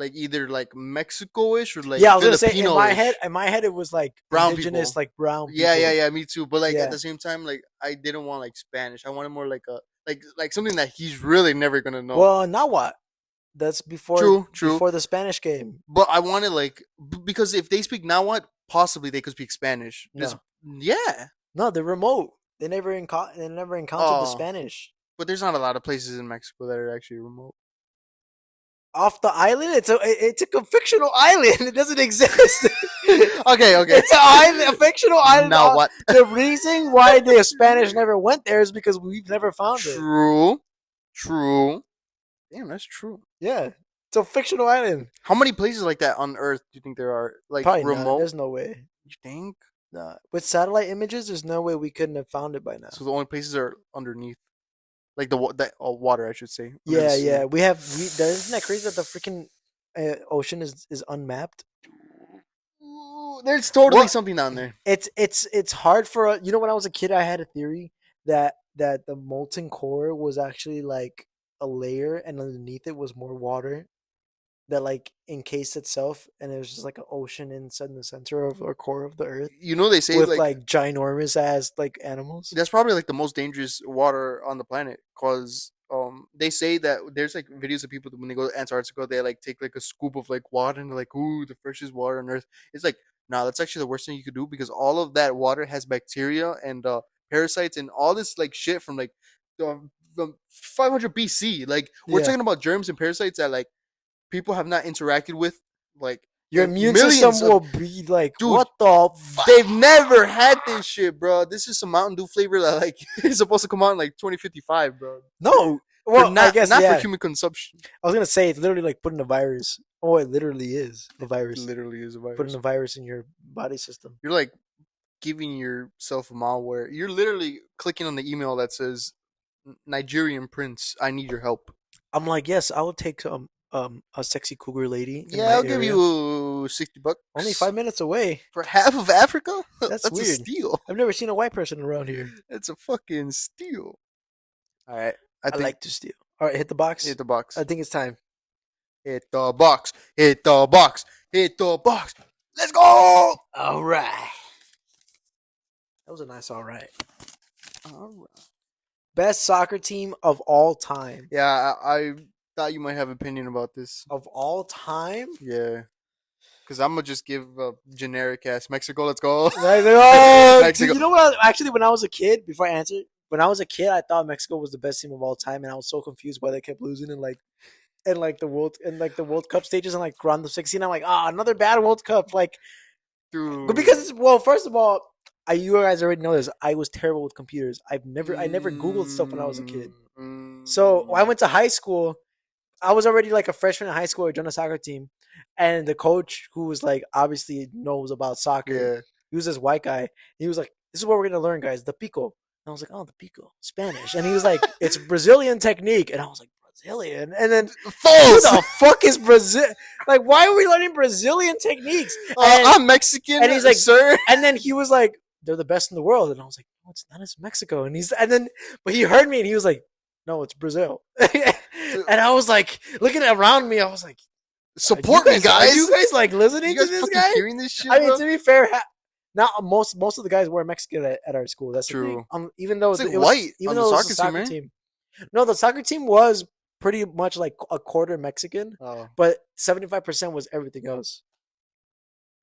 either like Mexico-ish or like Yeah, I was gonna say Filipino-ish. in my head it was like Brown indigenous, people. like brown Yeah, people. yeah, yeah. Me too. But like at Yeah. the same time, like I didn't want like Spanish. I wanted more like a like something that he's really never gonna know. Well, now what? That's True, true. before the Spanish came. But I wanted like because if they speak now, what possibly they could speak Spanish. No, Yeah. no, they're remote. They never encountered the Oh, Spanish. but there's not a lot of places in Mexico that are actually remote. Off the island, it's a fictional island. It doesn't exist. Okay, okay. It's an island, a fictional island. Now what? The reason why the Spanish never went there is because we've never found it. True. True. Damn, that's true. Yeah, it's a fictional island. How many places like that on Earth do you think there are? Like Probably none. remote? There's no way. You think? Nah. With satellite images, there's no way we couldn't have found it by now. So the only places are underneath, like that water, I should say. Under the Yeah, sea. yeah. Isn't that crazy that the freaking ocean is unmapped? Ooh, there's totally What? something down there. It's hard for you know when I was a kid I had a theory that the molten core was actually like a layer and underneath it was more water that like encased itself and it was just like an ocean inside the center of the core of the earth You know, they say with like like ginormous ass like animals. that's probably like the most dangerous water on the planet because they say that there's like videos of people that when they go to Antarctica they like take like a scoop of like water and they're like, ooh, the freshest water on Earth. It's like, nah, that's actually the worst thing you could do because all of that water has bacteria and parasites and all this like shit from like from 500 BC. Like we're Yeah. talking about germs and parasites that like people have not interacted with like Your in immune millions system of will be like, dude. what the fuck? They've never had this shit, bro. This is some Mountain Dew flavor that like is supposed to come out in like 2055, bro. No. For Well, I guess not for yeah. human consumption. I was gonna say it's literally like putting a virus. Oh, it literally is a It virus. literally is a virus. Putting a virus in your body system. You're like giving yourself malware. You're literally clicking on the email that says Nigerian prince, I need your help. I'm like, yes, I will take a sexy cougar lady in Yeah, my I'll give area. you $60 Only 5 minutes away. for half of Africa. That's a weird. steal. I've never seen a white person around here. It's a fucking steal. All right, I I think like to steal. All right, hit the box. hit the box. I think it's time. Hit the box. Hit the box. Hit the box. Let's go. All right. That was a nice all right. All right. Best soccer team of all time. Yeah, I thought you might have opinion about this. Of all time? Yeah, because I'm gonna just give a generic ass Mexico. Let's go. Mexico. You know what? Actually, when I was a kid, before I answer, when I was a kid, I thought Mexico was the best team of all time, and I was so confused why they kept losing in the World Cup stages and like round of 16. I'm like, another bad World Cup. Like, Dude. but because first of all, you guys already know this. I was terrible with computers. I never Googled stuff when I was a kid. Mm, So when I mm, went to high school, I was already like a freshman in high school. I joined a soccer team, and the coach, who was like obviously knows about soccer, yeah. he was this white guy. He was like, "This is what we're gonna learn, guys. The pico." And I was like, "Oh, the pico, Spanish." And he was like, "It's Brazilian technique." And I was like, "Brazilian?" And then who False. the fuck is Brazil? Like, why are we learning Brazilian techniques? I'm Mexican, And he's like, sir. and then he was like, "They're the best in the world." And I was like, "No, it's not. It's Mexico." And then, but he heard me and he was like, "No, it's Brazil." And I was like, looking around me, I was like, Support me, are guys. you guys like listening You to guys this fucking guy?" hearing this shit, I mean, bro? to be fair, not most of the guys were Mexican at our school. That's the thing. True. Even though It's like white even on the though it was a soccer team, soccer man. team. No, the soccer team was pretty much like a quarter Mexican, Oh, but 75% was everything else.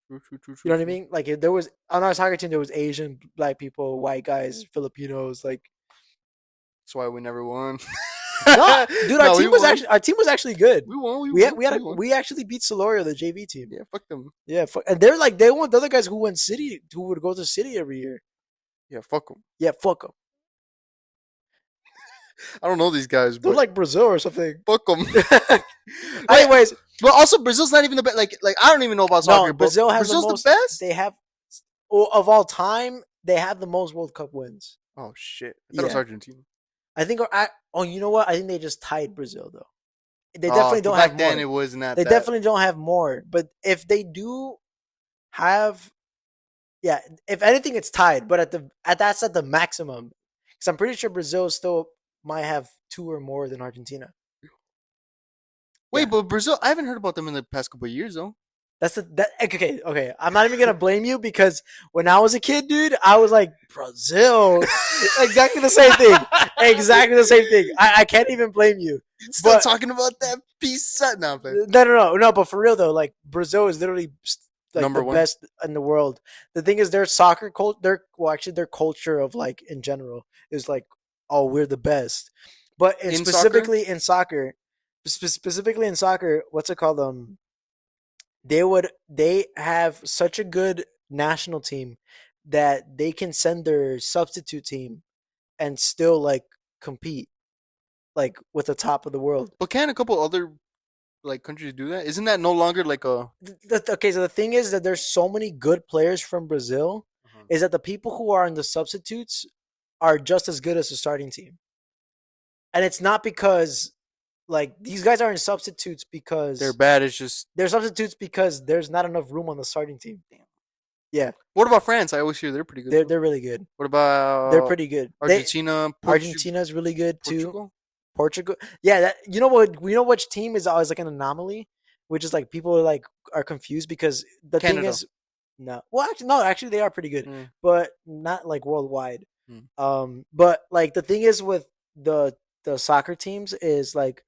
true, true, true, You true, know what I true. mean? Like there was on our soccer team, there was Asian, black people, white guys, Filipinos. Like That's why we never won. no, dude, No, we won. our team was actually good. We won. We won. We won. We actually beat Solorio, the JV team. Yeah, fuck them. Yeah, and they're like they want the other guys who went city, who would go to city every year. Yeah, fuck them. Yeah, fuck them. I don't know these guys, They're but like Brazil or something. fuck them. Anyways, But also Brazil's not even the best. Like I don't even know about soccer. no, But Brazil has Brazil's the most. the best. They have of all time. They have the most World Cup wins. Oh shit! I thought it was Yeah, Argentina. I think. Oh, you know what? I think they just tied Brazil though. They definitely don't Back have then more. it wasn't They that. definitely don't have more. But if they do have, yeah, if anything, it's tied. But that's at the maximum. Because I'm pretty sure Brazil still might have two or more than Argentina. Wait, Yeah. but Brazil, I haven't heard about them in the past couple of years though. That's okay. I'm not even gonna blame you because when I was a kid, dude, I was like Brazil, exactly the same thing, exactly the same thing. I can't even blame you. Still But talking about that piece of now, no. But for real though, like Brazil is literally like Number the one. best in the world. The thing is, their soccer culture, their culture of like in general is like, oh, we're the best. But In soccer? specifically in soccer, specifically in soccer, what's it called? They have such a good national team that they can send their substitute team and still like compete like with the top of the world. But can a couple other like countries do that? Isn't that no longer like a Okay, so the thing is that there's so many good players from Brazil uh-huh. is that the people who are in the substitutes are just as good as the starting team. And it's not because like these guys aren't substitutes they're because bad? It's just they're substitutes because there's not enough room on the starting team. Yeah, what about France? I always hear they're pretty good. they're really good. What They're about pretty good. Argentina, Argentina's really good too. Portugal? Portugal, yeah. That you know what? You know which team is always like an anomaly, which is like people are confused because the thing Canada. is, no. Well, actually, no. Actually, they are pretty good, Mm, but not like worldwide. mm. But like the thing is with the soccer teams is like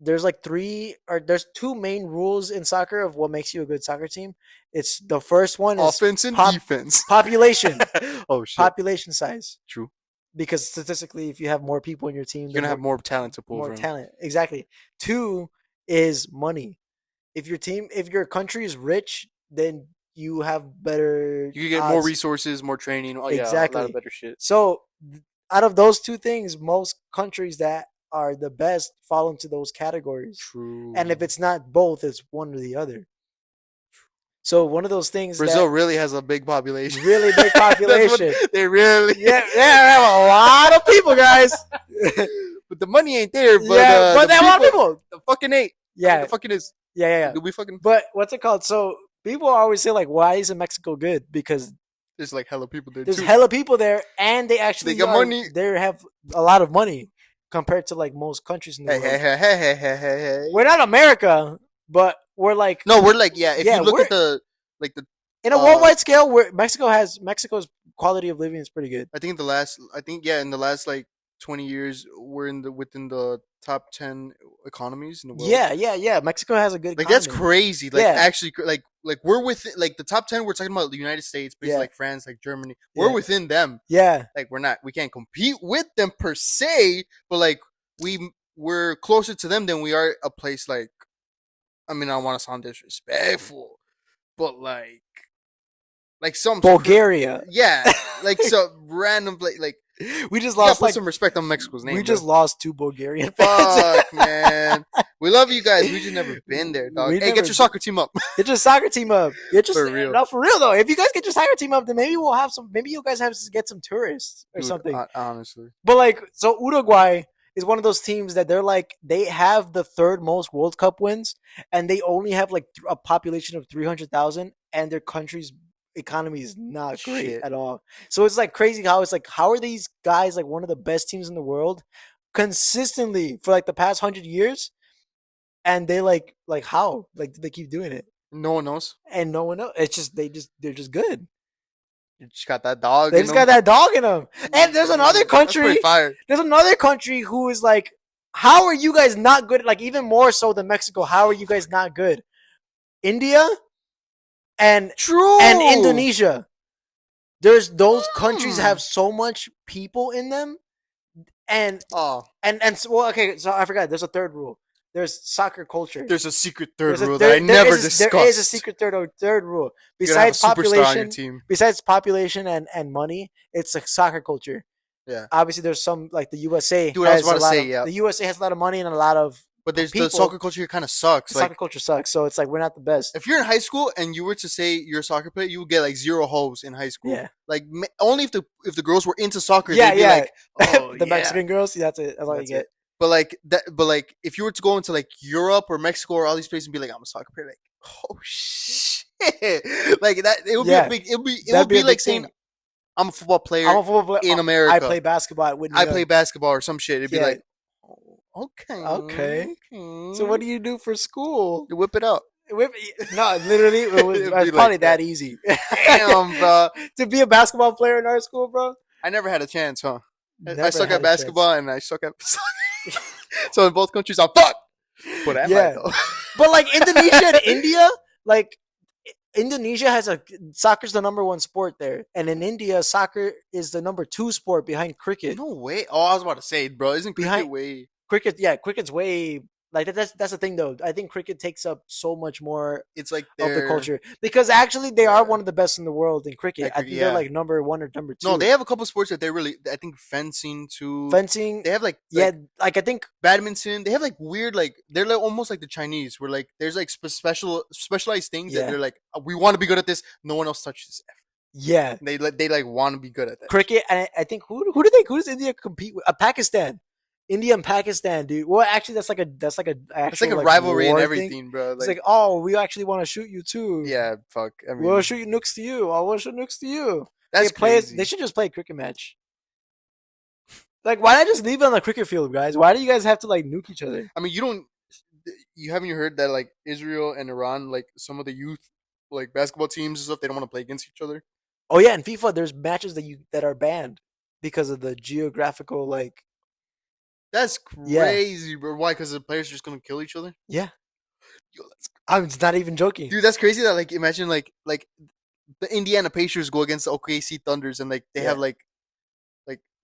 there's like three or there's two main rules in soccer of what makes you a good soccer team. It's the first one is Offense and pop defense. population Oh shit. population size True. because statistically, if you have more people in your team, You're the gonna have more talent to pull more from. talent. Exactly. Two is money. If your country is rich, then you have better You can get more odds. resources, more training. Oh yeah, a lot of Exactly. better shit. So out of those two things, most countries that are the best fall into those categories. True. And if it's not both, it's one or the other. So one of those things Brazil that really has a big population. really big That's what population. they really. Yeah, they have a lot of people, guys. But the money ain't there. But Yeah, but the they have a lot of people. The fucking ain't. Yeah, The fucking is. yeah. Do we fucking? But what's it called? So people always say like, why isn't Mexico good? Because There's like hella people there there's too. hella people there, and they actually They got money. They have a lot of money compared to like most countries in the Hey, world. hey, hey, hey, hey, hey, hey, hey. We're not America, but we're like No, we're like yeah. If Yeah, you look we're- at the in a worldwide scale. Where Mexico's quality of living is pretty good. I think in the last like 20 years we're within the top 10 economies in the world. Yeah. Mexico has a good. Like that's economy. crazy. Like Yeah. actually, like we're within like the top 10. We're talking about the United States, places Yeah. like France, like Germany. We're Yeah. within them. Yeah, Like we can't compete with them per se, but like we're closer to them than we are a place like. I mean, I don't want to sound disrespectful, but like like some, Bulgaria. yeah, like some random like We just you gotta lost put like some respect on Mexico's we name, bro. just lost 2 Bulgarian fans. Fuck, man. We love you guys. We just never been there, dog. We Hey, get never your soccer team up. get your soccer team up. Get your For real. no for real though. If you guys get your soccer team up, then maybe we'll have some. Maybe you guys have to get some tourists or Dude, something. honestly. But like, so Uruguay is one of those teams that they're like they have the third most World Cup wins, and they only have like a population of 300,000, and their country's economy is not great Shit. at all. So it's like crazy how it's like how are these guys like one of the best teams in the world consistently for like the past 100 years, and they like how like they keep doing it, No one knows. and no one knows. It's just they're just good. You just got that dog They in just them. got that dog in them. And there's another That's pretty country. fire. There's another country who is like, how are you guys not good? Like even more so than Mexico. How are you guys not good? India and True. and Indonesia. There's those countries Hmm. have so much people in them, and Oh, well, okay. So I forgot. There's a third rule. There's soccer culture. there's a secret third There's a rule there- that I there never is a- discussed. There is a secret third rule. You gotta have a Besides superstar on your population, team. besides population and money, it's a soccer culture. Yeah. Obviously, there's some like the USA. Dude, I was has about a to lot say, of, yeah. The USA has a lot of money and a lot of But there's people. the soccer culture here kind of sucks. Soccer Like, culture sucks, so it's like we're not the best. if you're in high school and you were to say you're a soccer player, you would get like 0 hoes in high school. Yeah. Like only if the girls were into soccer, Yeah, they'd be yeah. like, oh The yeah. Mexican girls, that's it. That's all That's you get. it. But like that, but like if you were to go into like Europe or Mexico or all these places and be like, I'm a soccer player, like, oh shit, like that, it would be Yeah. a big, it That'd would be be a like big saying thing. I'm a football player I'm a football player. in America. I play basketball at Whitney. I play basketball or some shit. It'd be Yeah. like, oh, okay, Okay. So what do you do for school? you whip it out? No, literally, it was, It'd it's be probably like that that. easy. Damn, bro. To be a basketball player in our school, bro. I never had a chance, huh? I Never suck had at a basketball and I suck at so in both countries I'm fucked. But am I Yeah. though? But like Indonesia and India, like Indonesia has soccer's the number one sport there, and in India, soccer is the number 2 sport behind cricket. No way. Oh, I was about to say, bro, isn't cricket Behind- way? Cricket's way like that's the thing though. I think cricket takes up so much more It's like of the their culture because actually they are Yeah. one of the best in the world in cricket. At I think cricket, they're yeah. like number 1 or number 2. No, they have a couple sports that they're really. I think fencing too. fencing. They have like Yeah, like I think badminton. They have like weird like they're like almost like the Chinese, where like there's like specialized things Yeah. that they're like we want to be good at this. No one else touches. yeah, They like want to be good at that. cricket. And I think who does India compete with? Pakistan. India and Pakistan, dude. Well, actually, that's like a It's actual, like a rivalry and war thing. everything, bro. It's like, oh, we actually want to shoot you too. yeah, fuck. I mean, We'll shoot nukes to you. I will shoot nukes to you. that's crazy. They should just play a cricket match. Like, why not just leave it on the cricket field, guys? Why do you guys have to like nuke each other? I mean, you haven't heard that like Israel and Iran, like some of the youth, like basketball teams and stuff, they don't want to play against each other. Oh yeah, in FIFA, there's matches that are banned because of the geographical like. That's Yeah. crazy, bro. Why? Because the players are just gonna kill each other. Yeah, Yo, I'm not even joking. dude, that's crazy. That like imagine like the Indiana Pacers go against the OKC Thunders and like they Yeah. have like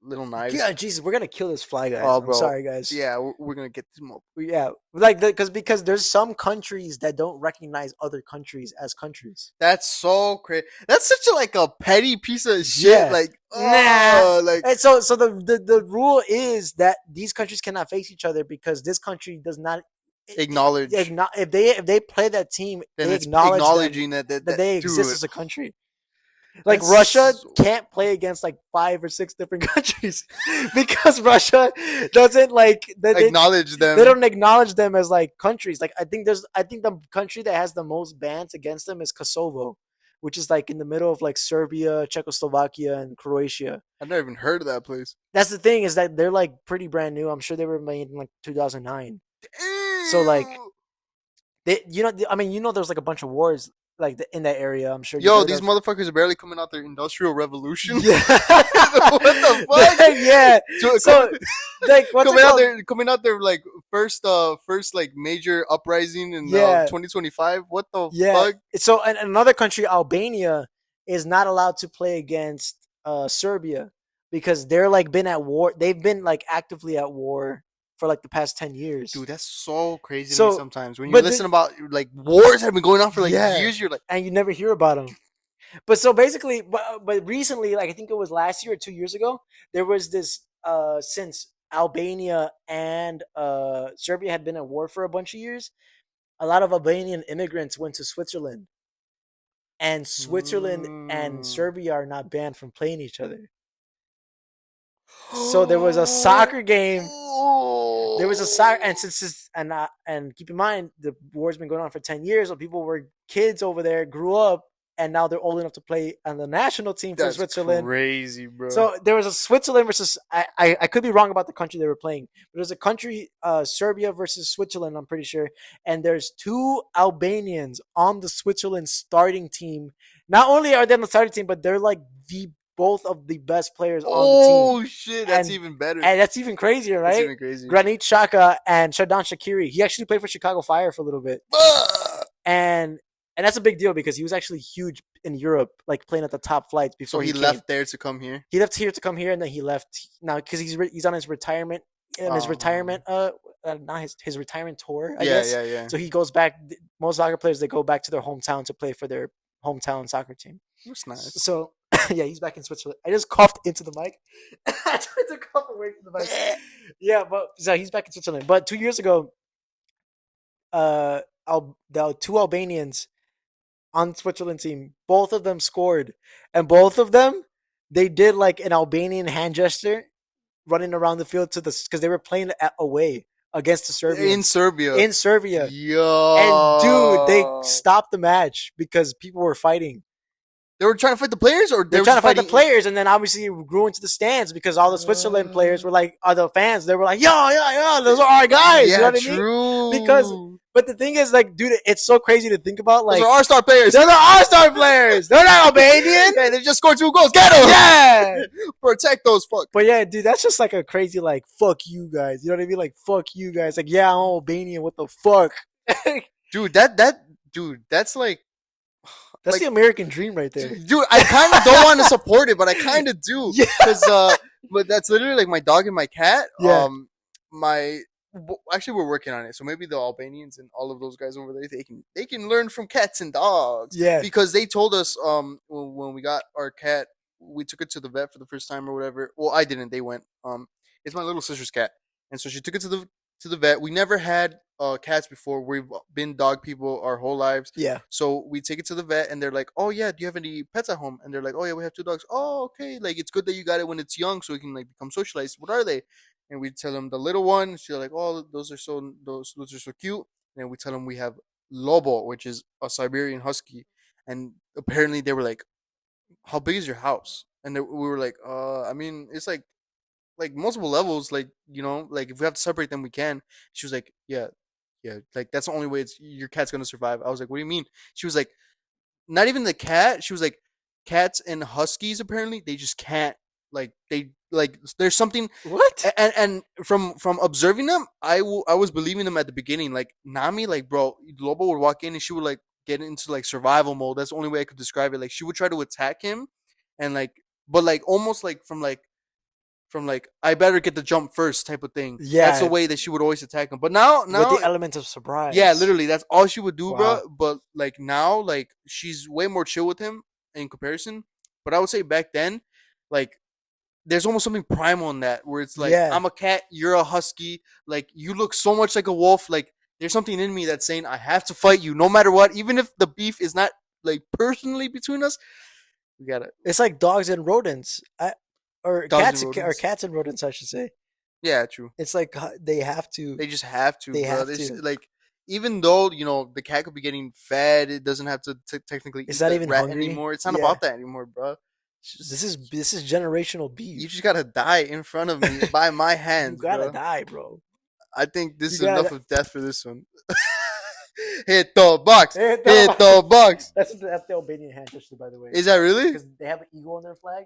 little knives. Yeah, Jesus, we're gonna kill this fly, guys. Oh, I'm bro. sorry, guys. Yeah, we're gonna get this more. Yeah, like because there's some countries that don't recognize other countries as countries. That's so crazy. That's such a like a petty piece of shit. Yeah. Like, Nah. like And so the rule is that these countries cannot face each other because this country does not acknowledge. if they play that team, Then they it's acknowledge acknowledging that that they dude, exist as a country. Like That's Russia so- can't play against like 5 or 6 different countries because Russia doesn't like acknowledge them. they don't acknowledge them as like countries. Like I think the country that has the most bans against them is Kosovo, which is like in the middle of like Serbia, Czechoslovakia, and Croatia. I've never even heard of that place. That's the thing is that they're like pretty brand new. I'm sure they were made in like 2009. So, like, there's like a bunch of wars like in that area. I'm sure. Yo, these motherfuckers are barely coming out their industrial revolution. Yeah. What the fuck? Yeah. So, like, what's it called? coming out their like first like major uprising in Yeah. 2025. What the Yeah. fuck? So, and another country, Albania, is not allowed to play against Serbia because they're like been at war. They've been like actively at war for like the past 10 years. Dude, that's so crazy to So- me sometimes. When you but listen about like wars have been going on for like Yeah. years, you're like, And you never hear about them. But so basically, but recently, like I think it was last year or 2 years ago, there was this since Albania and Serbia had been at war for a bunch of years, a lot of Albanian immigrants went to Switzerland, and Switzerland and Mm. Serbia are not banned from playing each other. So there was a soccer game. There was a soccer, and since this, and keep in mind the war's been going on for 10 years, so people were kids over there, grew up, and now they're old enough to play on the national team for That's Switzerland. crazy, bro. So there was a Switzerland versus I could be wrong about the country they were playing, but there's a country Serbia versus Switzerland, I'm pretty sure, and there's two Albanians on the Switzerland starting team. Not only are they on the starting team, but they're like the both of the best players on the team, Oh shit, that's and even better. and that's even crazier, That's right? even crazier. Granit Xhaka and Shadon Shaqiri. He actually played for Chicago Fire for a little bit, and that's a big deal because he was actually huge in Europe, like playing at the top flights So before he came. left there to come here. He left here to come here, and then he left now because he's on his retirement. And his retirement, not his retirement tour, I guess. Yeah. So he goes back. Most soccer players they go back to their hometown to play for their hometown soccer team. That's nice. So yeah, he's back in Switzerland. I just coughed into the mic. I tried to cough away from the mic. Yeah, but so he's back in Switzerland. But 2 years ago, the two Albanians on Switzerland team, both of them scored, and both of them they did like an Albanian hand gesture, running around the field to the because they were playing away against the Serbians In Serbia. in Serbia. Yo. And dude, they stopped the match because people were fighting. They were trying to fight the players, or They were trying to fight the players, and then obviously it grew into the stands because all the Switzerland players were like, the fans, they were like, yo, those are our guys. Yeah, you know what true. I mean? Because, but the thing is, like, dude, it's so crazy to think about. Like, those are our star players. They're the all-star players. They're not Albanian. Yeah, they just scored 2 goals. Get them. Yeah. Protect those fuck. But yeah, dude, that's just like a crazy, like, fuck you guys. You know what I mean? Like, fuck you guys. Like, yeah, I'm Albanian. What the fuck? Dude, that's like. That's like, the American dream right there. Dude, I kind of don't want to support it, but I kind of do. Yeah. Because, but that's literally like my dog and my cat. Yeah. Actually, we're working on it. So maybe the Albanians and all of those guys over there, they can learn from cats and dogs. Yeah. Because they told us, when we got our cat, we took it to the vet for the first time or whatever. Well, I didn't. They went. It's my little sister's cat, and so she took it to the vet. We never had cats before. We've been dog people our whole lives. Yeah. So we take it to the vet, and they're like, "Oh yeah, do you have any pets at home?" And they're like, "Oh yeah, we have 2 dogs." "Oh okay, like it's good that you got it when it's young, so it can like become socialized." "What are they?" And we tell them the little one. She's like, "Oh, those are so cute." And we tell them we have Lobo, which is a Siberian Husky, and apparently they were like, "How big is your house?" And we were like, I mean, it's like multiple levels, like like if we have to separate them, we can." She was like, yeah, like that's the only way your cat's gonna survive. I was like, what do you mean? She was like, not even the cat. She was like, cats and huskies apparently they just can't, like they like there's something. What? And from observing them, I was believing them at the beginning. Like Nami, like bro, Lobo would walk in and she would like get into like survival mode. That's the only way I could describe it. Like she would try to attack him, and like but like almost like from like I better get the jump first type of thing. Yeah. That's the way that she would always attack him. But now With the element of surprise. yeah, literally that's all she would do, Wow. bro. But like now, like she's way more chill with him in comparison. But I would say back then, like there's almost something primal in that where it's like, Yeah. I'm a cat, you're a husky, like you look so much like a wolf. Like there's something in me that's saying I have to fight you no matter what, even if the beef is not like personally between us. We gotta. It's like dogs and rodents, or Dogs cats, and rodents. or cats and rodents, I should say. Yeah, true. It's like they have to. They just have to. They bro. have They to. like, even though the cat could be getting fed, it doesn't have to technically It's eat not that even rat hungry. anymore. It's not Yeah. about that anymore, bro. This is generational beef. You just gotta die in front of me by my hands. You gotta bro. die, bro. I think this You is gotta enough of death for this one. Hit the box. Hit Hit the box. That's the Albanian hand gesture, by the way. Is that really? Because they have an eagle on their flag,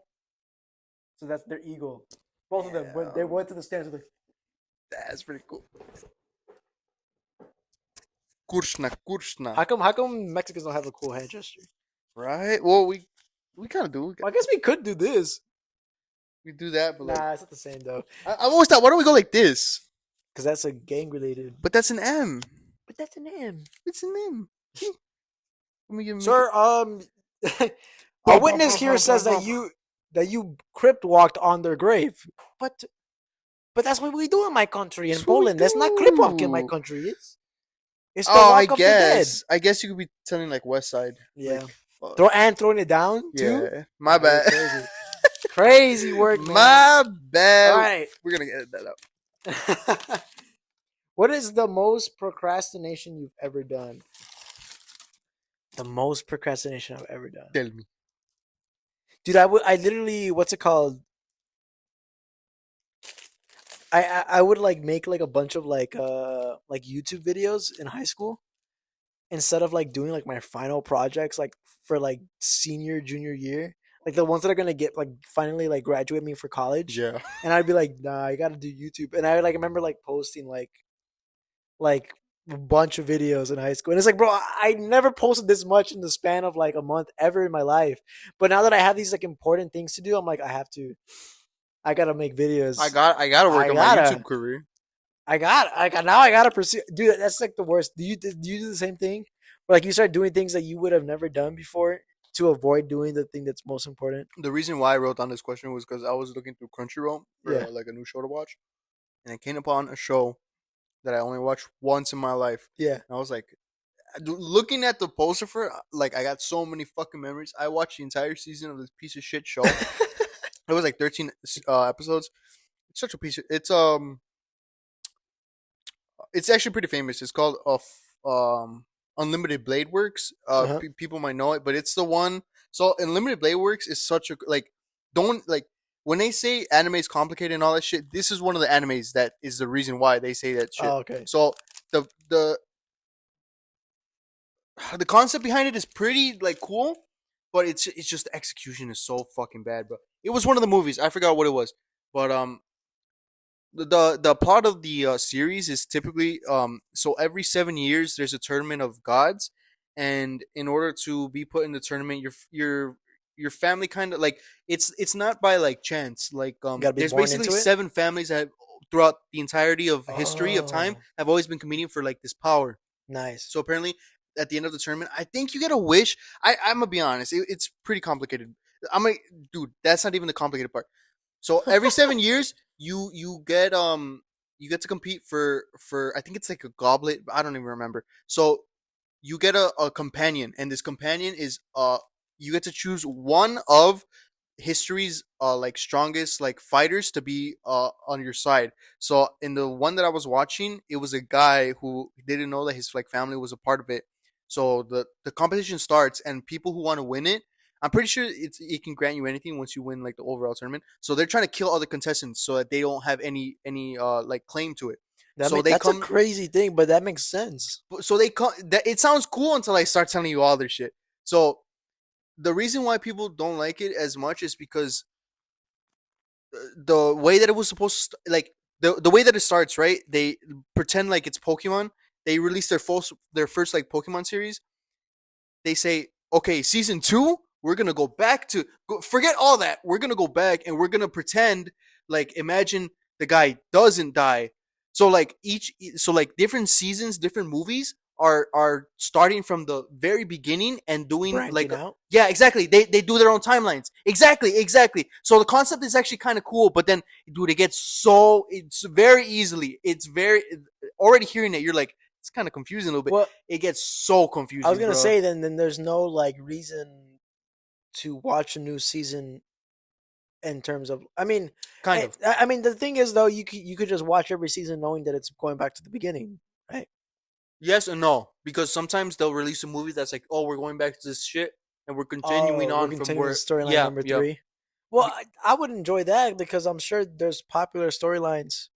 so that's their eagle. Both of them. When they went to the stands, like, that's pretty cool. Kurshna. how come Mexicans don't have a cool hand gesture? Right? Well, we kind of do. Well, I guess we could do this. We do that, but Nah, it's not the same though. I've always thought, why don't we go like this? Because that's a gang related. But that's an M. But that's an M. It's an M. Let me give him. Sir, A witness here says that you crypt walked on their grave. But but that's what we do in my country, in That's what we Poland. That's not crypt walk in my do. country. It's the Oh, I walk of the dead. guess. I guess you could be telling like West Side. Yeah. Like, fuck. Throwing it down too. Yeah. My Nah, you're bad. crazy. Crazy work, man. My All bad. right. We're gonna edit that out. What is the most procrastination you've ever done? The most procrastination I've ever done. Tell me. Dude, I literally, what's it called? I would like make like a bunch of like YouTube videos in high school instead of like doing like my final projects like for like senior junior year, like the ones that are gonna get like finally like graduate me for college. Yeah. And I'd be like, nah, I gotta do YouTube. And I like remember like posting like a bunch of videos in high school. And it's like, bro, I never posted this much in the span of like a month ever in my life. But now that I have these like important things to do, I'm like, I gotta make videos. I gotta work I on my gotta. YouTube career. Now I gotta pursue. Dude, that's like the worst. Do you do the same thing? Where, like you start doing things that you would have never done before to avoid doing the thing that's most important. The reason why I wrote down this question was because I was looking through Crunchyroll for Yeah, like a new show to watch, and I came upon a show that I only watched once in my life. yeah. And I was like, looking at the poster for it, like I got so many fucking memories. I watched the entire season of this piece of shit show. It was like 13 episodes. It's such a piece of it's actually pretty famous. It's called Unlimited Blade Works. Uh-huh. People might know it, but it's the one. So Unlimited Blade Works is such a like don't like when they say anime is complicated and all that shit. This is one of the animes that is the reason why they say that shit. Oh, okay. So the the the concept behind it is pretty like cool, but it's just the execution is so fucking bad. But it was one of the movies. I forgot what it was, but the plot of the series is typically so every 7 years there's a tournament of gods, and in order to be put in the tournament, your family kind of like it's not by like chance. Like You gotta be there's born basically into it. seven families that have, throughout the entirety of history of time Oh, have always been competing for like this power. nice. So apparently, at the end of the tournament, I think you get a wish. I'm gonna be honest; it's pretty complicated. I'm a dude. That's not even the complicated part. So every 7 years, you get to compete for I think it's like a goblet. I don't even remember. So you get a companion, and this companion is you get to choose one of history's like strongest like fighters to be on your side. So in the one that I was watching, it was a guy who didn't know that his like family was a part of it. So the competition starts, and people who want to win it, I'm pretty sure it can grant you anything once you win like the overall tournament. So they're trying to kill other contestants so that they don't have any like claim to it. So they That's a come crazy thing, but that makes sense. so they come that it sounds cool until I start telling you all their shit. So the reason why people don't like it as much is because the way that it was supposed to like the way that it starts, right? They pretend like it's Pokemon. They release their first like Pokemon series. They say, okay, season two, we're gonna go back to forget all that. We're gonna go back and we're gonna pretend like imagine the guy doesn't die. So like different seasons, different movies are starting from the very beginning and doing like Branching out. yeah, exactly. They do their own timelines. Exactly. So the concept is actually kind of cool, but then dude, it's very easily. It's very already hearing it, you're like, it's kind of confusing a little bit. Well, It gets so I was confusing, gonna bro. say then there's no like reason to watch a new season in terms of. Kind of. I mean the thing is though you could just watch every season knowing that it's going back to the beginning, right? Yes and no, because sometimes they'll release a movie that's like, oh, we're going back to this shit and we're continuing Oh, we're on from continuing where. storyline Yeah, number yeah. three. Well, Be- I would enjoy that because I'm sure there's popular storylines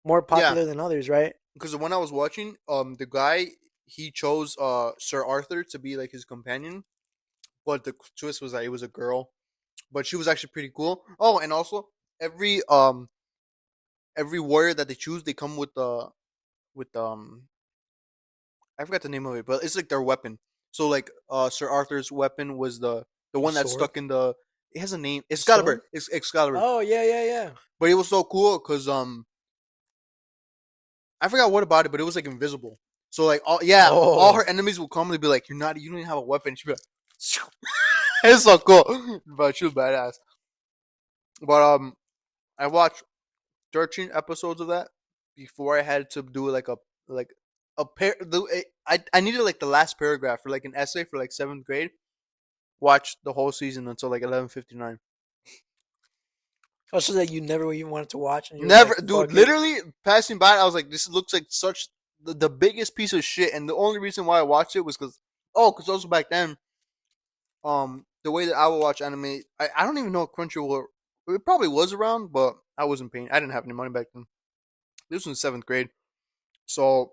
more yeah, popular than others, right? because the one I was watching, the guy he chose Sir Arthur to be like his companion, but the twist was that it was a girl, but she was actually pretty cool. Oh, and also every um every warrior that they choose, they come with I forgot the name of it, but it's like their weapon. So like Sir Arthur's weapon was the The one that's sword, stuck in the. It has a name. the stone. Excalibur. It's Excalibur. Oh yeah, yeah, yeah. But it was so cool because I forgot what about it, but it was like invisible. So like all yeah, all Oh, her enemies will come and be like, you don't even have a weapon. She'd be like, It's so cool, but she was badass. But I watched 13 episodes of that before I had to do like a pair. I needed like the last paragraph for like an essay for like seventh grade. Watch the whole season until like 11:59. Also, that you never even wanted to watch, and you're Never, like, dude. "Fuck it." Literally passing by, I was like, "This looks like such the biggest piece of shit." And the only reason why I watched it was because also back then, the way that I would watch anime, I don't even know if Crunchyroll. It probably was around, but I wasn't paying. I didn't have any money back then. This was in seventh grade, so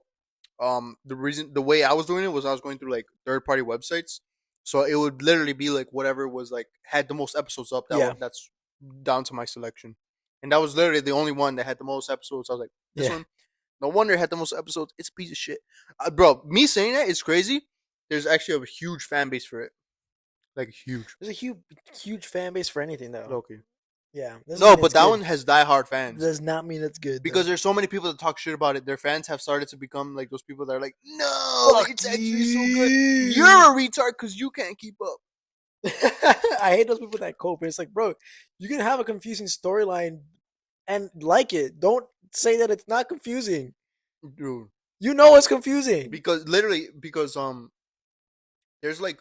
the way I was doing it was I was going through like third party websites, so it would literally be like whatever was like had the most episodes up. Yeah, That's down to my selection, and that was literally the only one that had the most episodes. I was like, this yeah. one, no wonder it had the most episodes. It's a piece of shit, bro. Me saying that is crazy. There's actually a huge fan base for it, like huge. There's a huge fan base for anything, though. Okay. Yeah, doesn't No, mean but it's that good. one has diehard fans. Does not mean it's good, Because though. there's so many people that talk shit about it. Their fans have started to become like those people that are like, no, Fuck it's actually so good. you. You're a retard because you can't keep up. I hate those people that cope. It's like, bro, you can have a confusing storyline and like it. Don't say that it's not confusing. Dude. You know it's confusing. Because there's like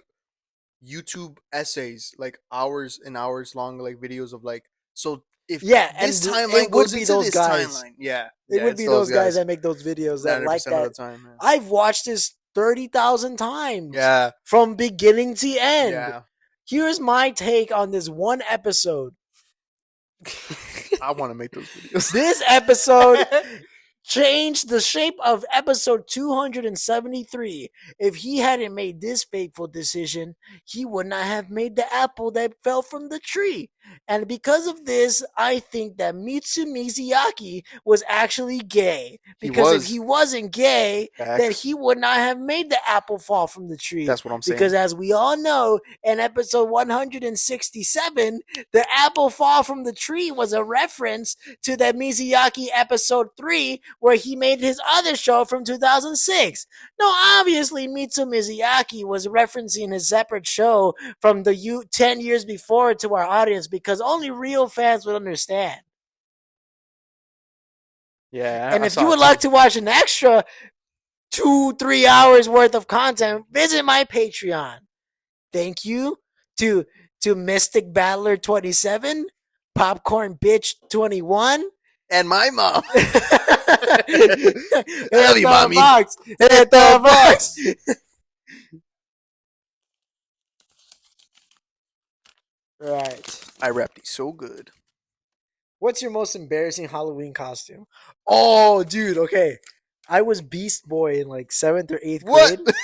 YouTube essays, like hours and hours long, like videos of like, so if Yeah, this and it timeline would goes be into those this guys. timeline. Yeah. It Yeah, would it's be those those guys guys. that make those videos that like 90% of that. the time, man. I've watched this 30,000 times Yeah. from beginning to end. Yeah. Here's my take on this one episode. I want to make those videos. This episode changed the shape of episode 273. If he hadn't made this fateful decision, he would not have made the apple that fell from the tree. And because of this, I think that Mitsu Mizuyaki was actually gay. He Because if was. he wasn't gay, then Facts. he would not have made the apple fall from the tree. That's what I'm saying. Because as we all know, in episode 167, the apple fall from the tree was a reference to that Mizuyaki episode 3 where he made his other show from 2006. No, obviously Mitsu Mizuyaki was referencing his separate show from the 10 years before to our audience because only real fans would understand. Yeah, And I if you saw it would too. like to watch an extra 2-3 hours worth of content, visit my Patreon. Thank you to Mystic Battler 27, Popcorn Bitch 21. And my mom. Hit I love you, the mommy. box. Hit Hit the the box. Right. I rap these so good. What's your most embarrassing Halloween costume? Oh, dude. Okay. I was Beast Boy in like 7th or 8th What? grade.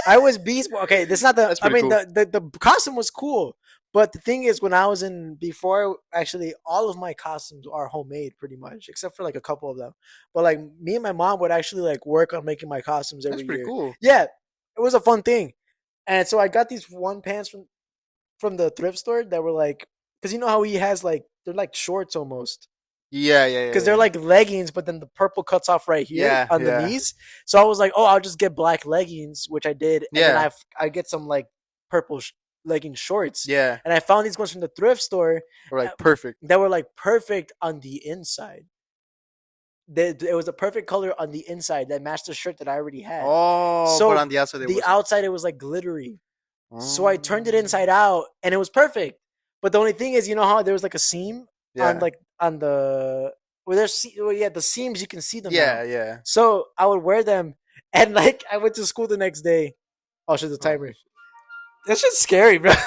I was Beast Boy. Okay, this is not the. That's I pretty mean, cool. the costume was cool, but the thing is, when I was in before, actually, all of my costumes are homemade, pretty much, except for like a couple of them. But like me and my mom would actually like work on making my costumes That's every pretty year. cool. Yeah, it was a fun thing, and so I got these one pants from the thrift store that were like, because you know how he has like they're like shorts almost Yeah, yeah, yeah. because they're Yeah, like leggings, but then the purple cuts off right here yeah. on the Yeah. knees. So I was like, oh, I'll just get black leggings, which I did, and then Yeah. I get some like purple legging shorts. Yeah. And I found these ones from the thrift store Or like perfect. that were like perfect on the inside. It was a perfect color on the inside that matched the shirt that I already had. Oh, So but on the outside, the outside it was like glittery. So I turned it Oh. inside out, and it was perfect. But the only thing is, you know how there was like a seam on Yeah. like on the where there's yeah, the seams, you can see them Yeah, now. yeah. So I would wear them, and like I went to school the next day. I'll show the timer. That's just scary, bro. All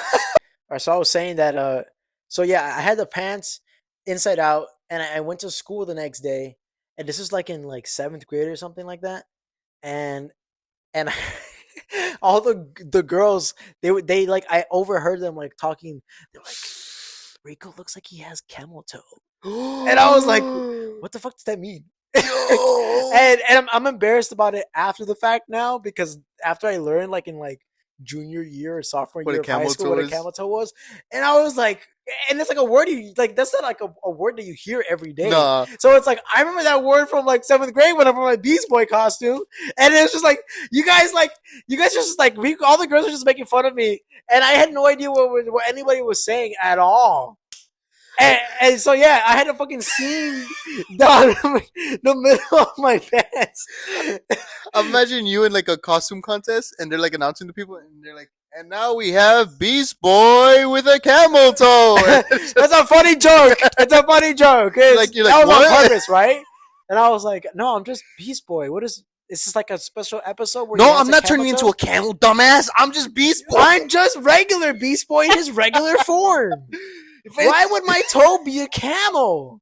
right, so I was saying that. So yeah, I had the pants inside out, and I went to school the next day, and this is like in like 7th grade or something like that, and and all the girls they like I overheard them like talking. They're like, Rico looks like he has camel toe, and I was like, what the fuck does that mean? Yo. And I'm embarrassed about it after the fact now because after I learned like in like junior year or sophomore What year a of high camel school what toe a is. camel toe was, and I was like, and it's like a word you like. That's not like a word that you hear every day. Nah. So it's like I remember that word from like seventh grade when I put my Beast Boy costume, and it was just like you guys just like all the girls were just making fun of me, and I had no idea what anybody was saying at all. And so yeah, I had a fucking scene down the middle of my pants. Imagine you in like a costume contest, and they're like announcing to people, and they're like, "And now we have Beast Boy with a camel toe." That's a funny joke. It's a funny joke. You're like, That was on what? purpose, right? And I was like, no, I'm just Beast Boy. What is this? Is like a special episode where he No, wants I'm a not camel turning into toe? a camel, dumbass. I'm just Beast Boy. I'm just regular Beast Boy in his regular form. Why would my toe be a camel?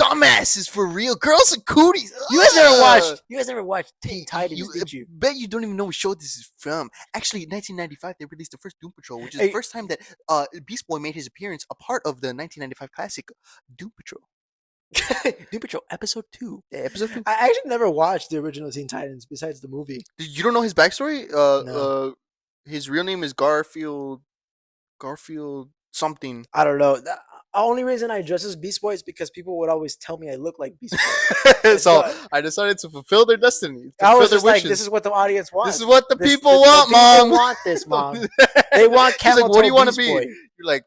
Dumbasses for real. Girls and cooties. You guys never watched. You guys never watched Teen Titans, did you? Bet you don't even know what show this is from. Actually, in 1995, they released the first Doom Patrol, which is Hey. the first time that Beast Boy made his appearance, a part of the 1995 classic Doom Patrol. Doom Patrol Episode 2. Yeah, episode 2. I actually never watched the original Teen Titans besides the movie. You don't know his backstory? No. His real name is Garfield something. I don't know. The only reason I dress as Beast Boy is because people would always tell me I look like Beast Boy. So I decided to fulfill their destiny. I was their just like, wishes. this is what the audience wants. This is what the people the want, people Mom. want this, Mom. They want He's camel like, what do you want to be? Boy. You're like,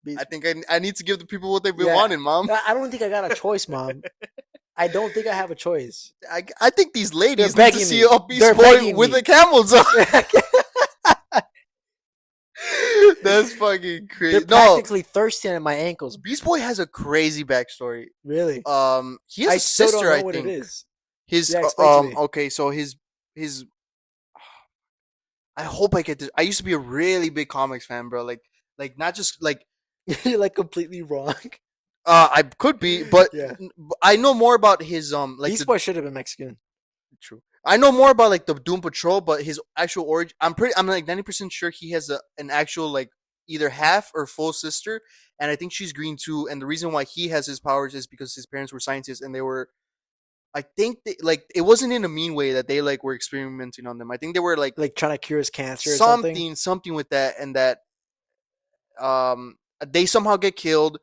Beast I think I need to give the people what they've been Yeah. wanting, Mom. I don't think I got a choice, Mom. I don't think I have a choice. I think these ladies They're need to begging see me. a Beast They're Boy begging with me. a camel toe. That's fucking crazy. They're practically thirsting at my ankles. Beast Boy has a crazy backstory. Really? He has I a still sister, don't know I what think. it is. His Yeah, explain to me. okay, so his I hope I get this. I used to be a really big comics fan, bro. Like not just like You're like completely wrong. I could be, but Yeah. I know more about his like Beast Boy should have been Mexican. True. I know more about like the Doom Patrol, but his actual origin, I'm like 90% sure he has an actual like either half or full sister, and I think she's green too. And the reason why he has his powers is because his parents were scientists, and they were, I think like it wasn't in a mean way that they like were experimenting on them. I think they were like Like trying to cure his cancer or something. something with that, and that they somehow get killed,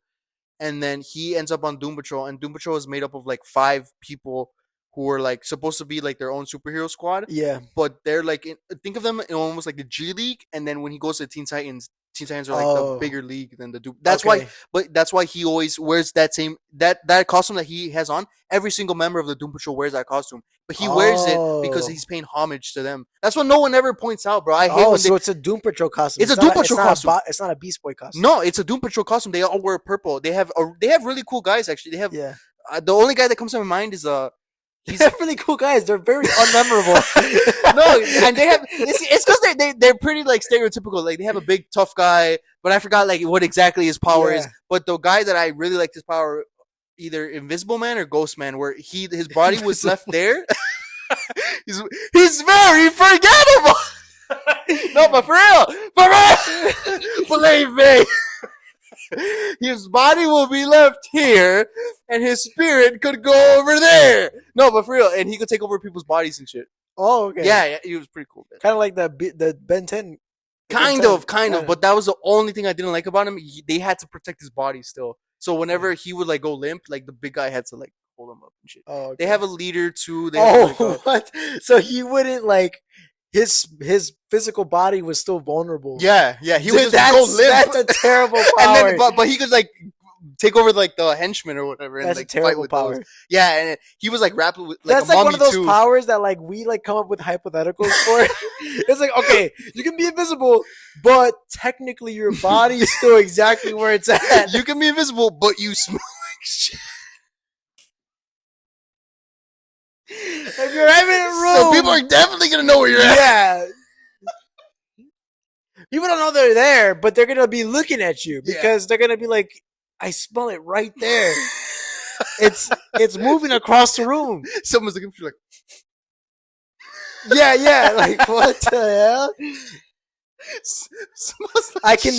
and then he ends up on Doom Patrol, and Doom Patrol is made up of like 5 people who are like supposed to be like their own superhero squad, Yeah. but they're like think of them in almost like the G League, and then when he goes to Teen Titans are like the bigger league than the Doom. That's why, but that's why he always wears that same that costume that he has on. Every single member of the Doom Patrol wears that costume, but he wears it because he's paying homage to them. That's what no one ever points out, bro. I hate when so it's a Doom Patrol costume. It's a Doom Patrol costume. It's not a Beast Boy costume. No, it's a Doom Patrol costume. They all wear purple. They have really cool guys. Actually, they have the only guy that comes to my mind is These are really cool guys. They're very unmemorable. No, and they have it's because they're pretty like stereotypical. Like they have a big tough guy, but I forgot like what exactly his power is. But the guy that I really liked his power, either Invisible Man or Ghost Man, where his body was left there. he's very forgettable. No, but for real, believe me. His body will be left here, and his spirit could go over there. No, but for real, and he could take over people's bodies and shit. Oh, okay. Yeah, he was pretty cool. Kind of like the Ben 10. Kind of. But that was the only thing I didn't like about him. They had to protect his body still. So whenever he would like go limp, like the big guy had to like hold him up and shit. Oh, okay. They have a leader too. They have what? So he wouldn't like his physical body was still vulnerable. Yeah. He would just go limp. That's a terrible power. And then, but he could like take over like the henchmen or whatever. And, that's like, a terrible fight with power. Those. Yeah, and he was like rapping with like that's a like one of those too. powers that like we like come up with hypotheticals for. It's like, okay, you can be invisible, but technically your body is still exactly where it's at. You can be invisible, but you smell like shit. If you're having a room, so people are definitely gonna know where you're at. Yeah. People don't know they're there, but they're gonna be looking at you because they're gonna be like, "I smell it right there. It's moving across the room." Someone's looking for you, like, yeah, like what the hell? I can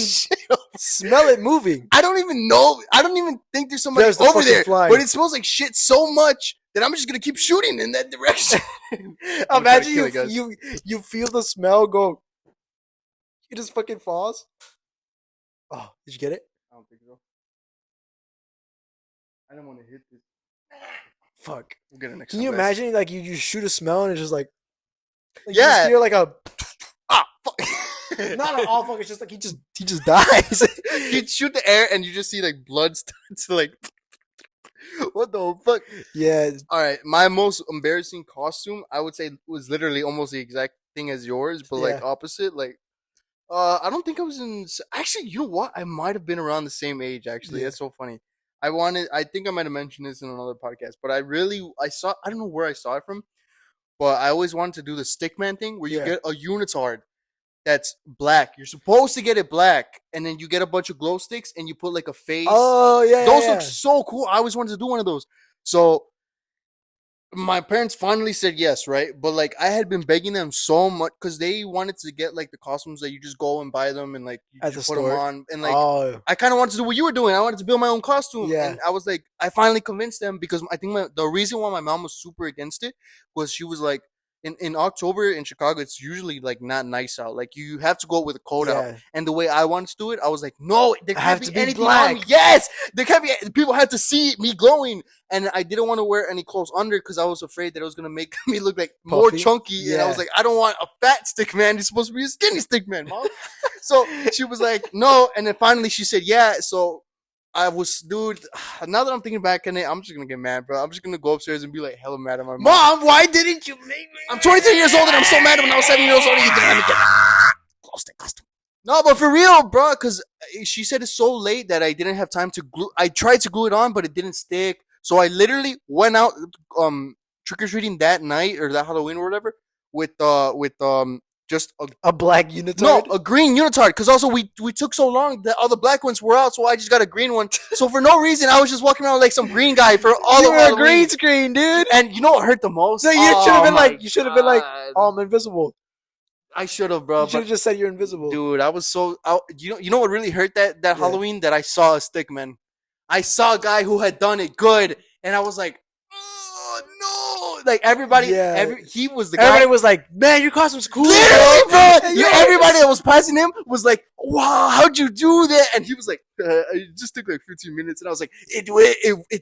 smell it moving. I don't even know. I don't even think there's somebody over there, but it smells like shit so much that I'm just gonna keep shooting in that direction. Imagine you feel the smell go. He just fucking falls. Oh, did you get it? I don't think so. I didn't want to hit this. Fuck. We'll get it next Can time, you guys. imagine like you shoot a smell and it's just like you just Yeah. hear like a Ah, fuck. not an all fuck. It's just like he just dies. You shoot the air and you just see like blood start to like. What the fuck? Yeah, All right, my most embarrassing costume, I would say, was literally almost the exact thing as yours, but like yeah, opposite. Like, I don't think I was in. Actually, you know what? I might have been around the same age. Actually, yeah. that's so funny. I wanted. I think I might have mentioned this in another podcast, but I saw. I don't know where I saw it from, but I always wanted to do the stickman thing where you Yeah. get a unitard that's black. You're supposed to get it black, and then you get a bunch of glow sticks and you put like a face. Oh yeah, yeah, Those look yeah. so cool. I always wanted to do one of those. So my parents finally said yes, right? But like I had been begging them so much because they wanted to get like the costumes that you just go and buy them and like you At the just put them store. on and like Oh I kind of wanted to do what you were doing. I wanted to build my own costume, yeah. and I was like, I finally convinced them because I think the reason why my mom was super against it was she was like, in October in Chicago, it's usually like not nice out. Like you have to go with a coat out. Yeah. And the way I wanted to do it, I was like, no, there I can't have be to be anything on me. black. Yes, there can't be. People had to see me glowing, and I didn't want to wear any clothes under because I was afraid that it was gonna make me look like more Puffy. chunky. And I was Yeah. like, I don't want a fat stick man. He's supposed to be a skinny stick man, mom. So she was like, no, and then finally she said, yeah. So I was, dude. Now that I'm thinking back on it, I'm just gonna get mad, bro. I'm just gonna go upstairs and be like hella mad at my mom. Mom, why didn't you make me? I'm 23 years old and I'm so mad when I was 7 years old and you didn't let me get close to custom. No, but for real, bro, because she said it's so late that I didn't have time to glue. I tried to glue it on, but it didn't stick. So I literally went out trick or treating that night or that Halloween or whatever with just A black no, unitard? a green unitard. Because also we took so long that all the black ones were out, so I just got a green one. So for no reason, I was just walking around like some green guy for all You of were a Halloween. green screen, dude. And you know what hurt the most? No, you should have been like, oh, I'm invisible. I should have, bro. You should But have just said you're invisible. dude, I was so. You know what really hurt that Yeah. Halloween? That I saw a stick man. I saw a guy who had done it good, and I was like, oh no! Like everybody, Yeah. he was the guy. Everybody was like, man, your costume's cool, Literally, bro. Yeah, Yeah, everybody that was passing him was like, "Wow, how'd you do that?" And he was like, "It just took like 15 minutes." And I was like, "It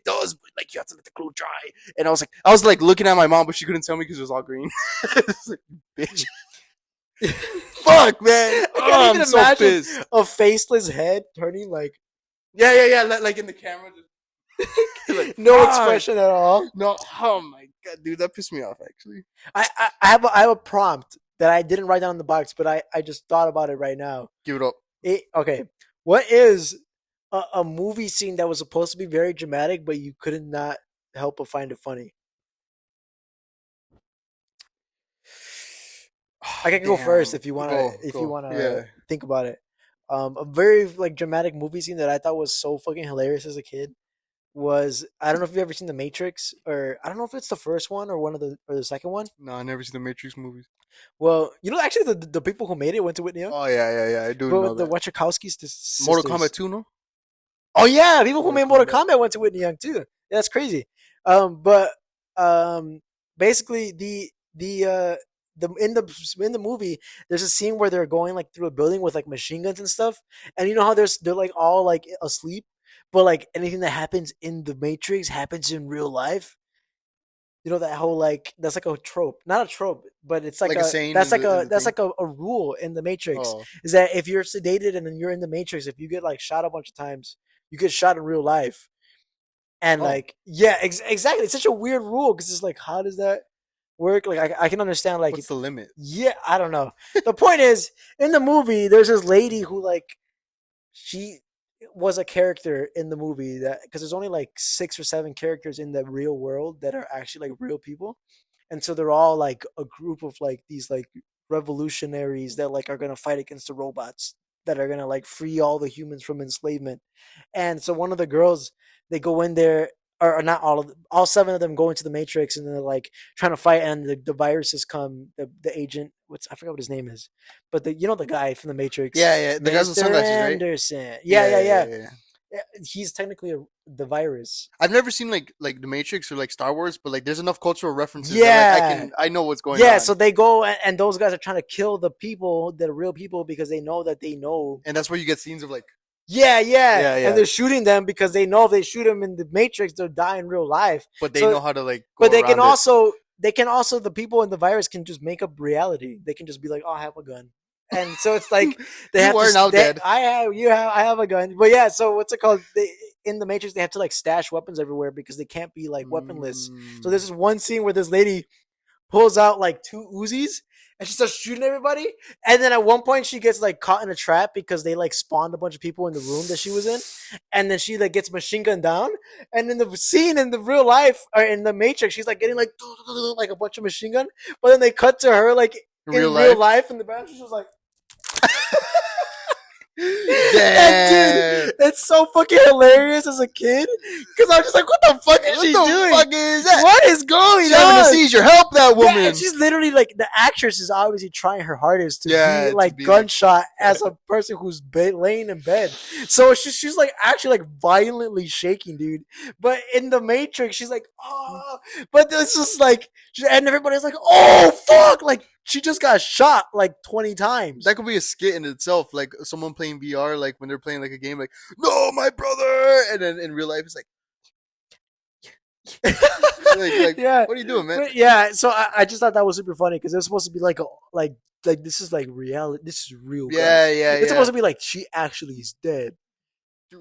does, but like you have to let the glue dry." And I was like looking at my mom, but she couldn't tell me because it was all green. It's like, bitch, fuck, man. I can't Oh, even I'm so imagine pissed. a faceless head turning like Yeah. Like in the camera, just like, no fuck. expression at all. No, oh my god, dude, that pissed me off. Actually, I have a prompt that I didn't write down in the box, but I just thought about it right now. give it up. Okay, what is a movie scene that was supposed to be very dramatic, but you couldn't not help but find it funny? I can go first if you want to. If you want to yeah. think about it, a very like dramatic movie scene that I thought was so fucking hilarious as a kid was, I don't know if you've ever seen The Matrix, or I don't know if it's the first one or the second one. No, I never seen the Matrix movies. Well, you know, actually the people who made it went to Whitney Young. Oh yeah, I do But know the that. Wachowskis sisters. Mortal Kombat 2, no? Oh yeah, people who made Mortal Mortal Kombat went to Whitney Young too. Yeah, that's crazy. But basically in the movie, there's a scene where they're going like through a building with like machine guns and stuff, and you know how they're like all like asleep, but like anything that happens in the Matrix happens in real life. You know that whole like that's like a trope, not a trope, but it's like Like a saying that's in like the that's thing? like a rule in the Matrix, Oh, is that if you're sedated and then you're in the Matrix, if you get like shot a bunch of times, you get shot in real life. And Oh. like, yeah, exactly. It's such a weird rule because it's like, how does that work? Like, I can understand. Like, what's the limit? yeah, I don't know. The point is, in the movie, there's this lady who like she was a character in the movie, that because there's only like 6 or 7 characters in the real world that are actually like real people, and so they're all like a group of like these like revolutionaries that like are gonna fight against the robots that are gonna like free all the humans from enslavement. And so one of the girls, they go in there, or not all of them, all 7 of them go into the Matrix, and they're like trying to fight, and the viruses come. The agent, I forgot what his name is, but the guy from the Matrix. Yeah, the guys with Mr. sunglasses, right? Anderson. Yeah. He's technically the virus. I've never seen like the Matrix or like Star Wars, but like there's enough cultural references that like Yeah. I know what's going Yeah, on, so they go and those guys are trying to kill the people, the real people, because they know that they know. and that's where you get scenes of like Yeah, yeah, yeah and yeah, they're shooting them because they know if they shoot them in the Matrix, they'll die in real life. but they So, know how to like but go around it. they can also the people in the virus can just make up reality. They can just be like, "Oh, I have a gun," and so it's like they You have are now to. dead. I have you have I have a gun, but yeah. So what's it called? In the Matrix, they have to like stash weapons everywhere because they can't be like weaponless. So Mm. there's this one scene where this lady pulls out like two Uzis and she starts shooting everybody. And then at one point she gets like caught in a trap because they like spawned a bunch of people in the room that she was in. And then she like gets machine gunned down. And in the scene in the real life or in the Matrix, she's like getting like a bunch of machine gun. But then they cut to her like In real in real life, life in the bathroom. She's like, and dude, damn. it's so fucking hilarious as a kid because I'm just like, what the fuck is What she the doing? fuck is that? What is going She's having a on? seizure. Help that Yeah, and woman. she's literally like the actress is obviously trying her hardest to be Yeah, to like be like gunshot as a person who's laying in bed. So she's like actually like violently shaking, dude. But in the Matrix, she's like, oh, but it's just like, and everybody's like, oh fuck, like she just got shot like 20 times. that could be a skit in itself. Like someone playing VR, like when they're playing like a game, like no, my brother, and then in real life, it's like Yeah, what are you doing, man? but yeah. So I just thought that was super funny because it was supposed to be like like this is like reality. This is real, Yeah, guys. yeah, It's supposed yeah. to be like she actually is dead.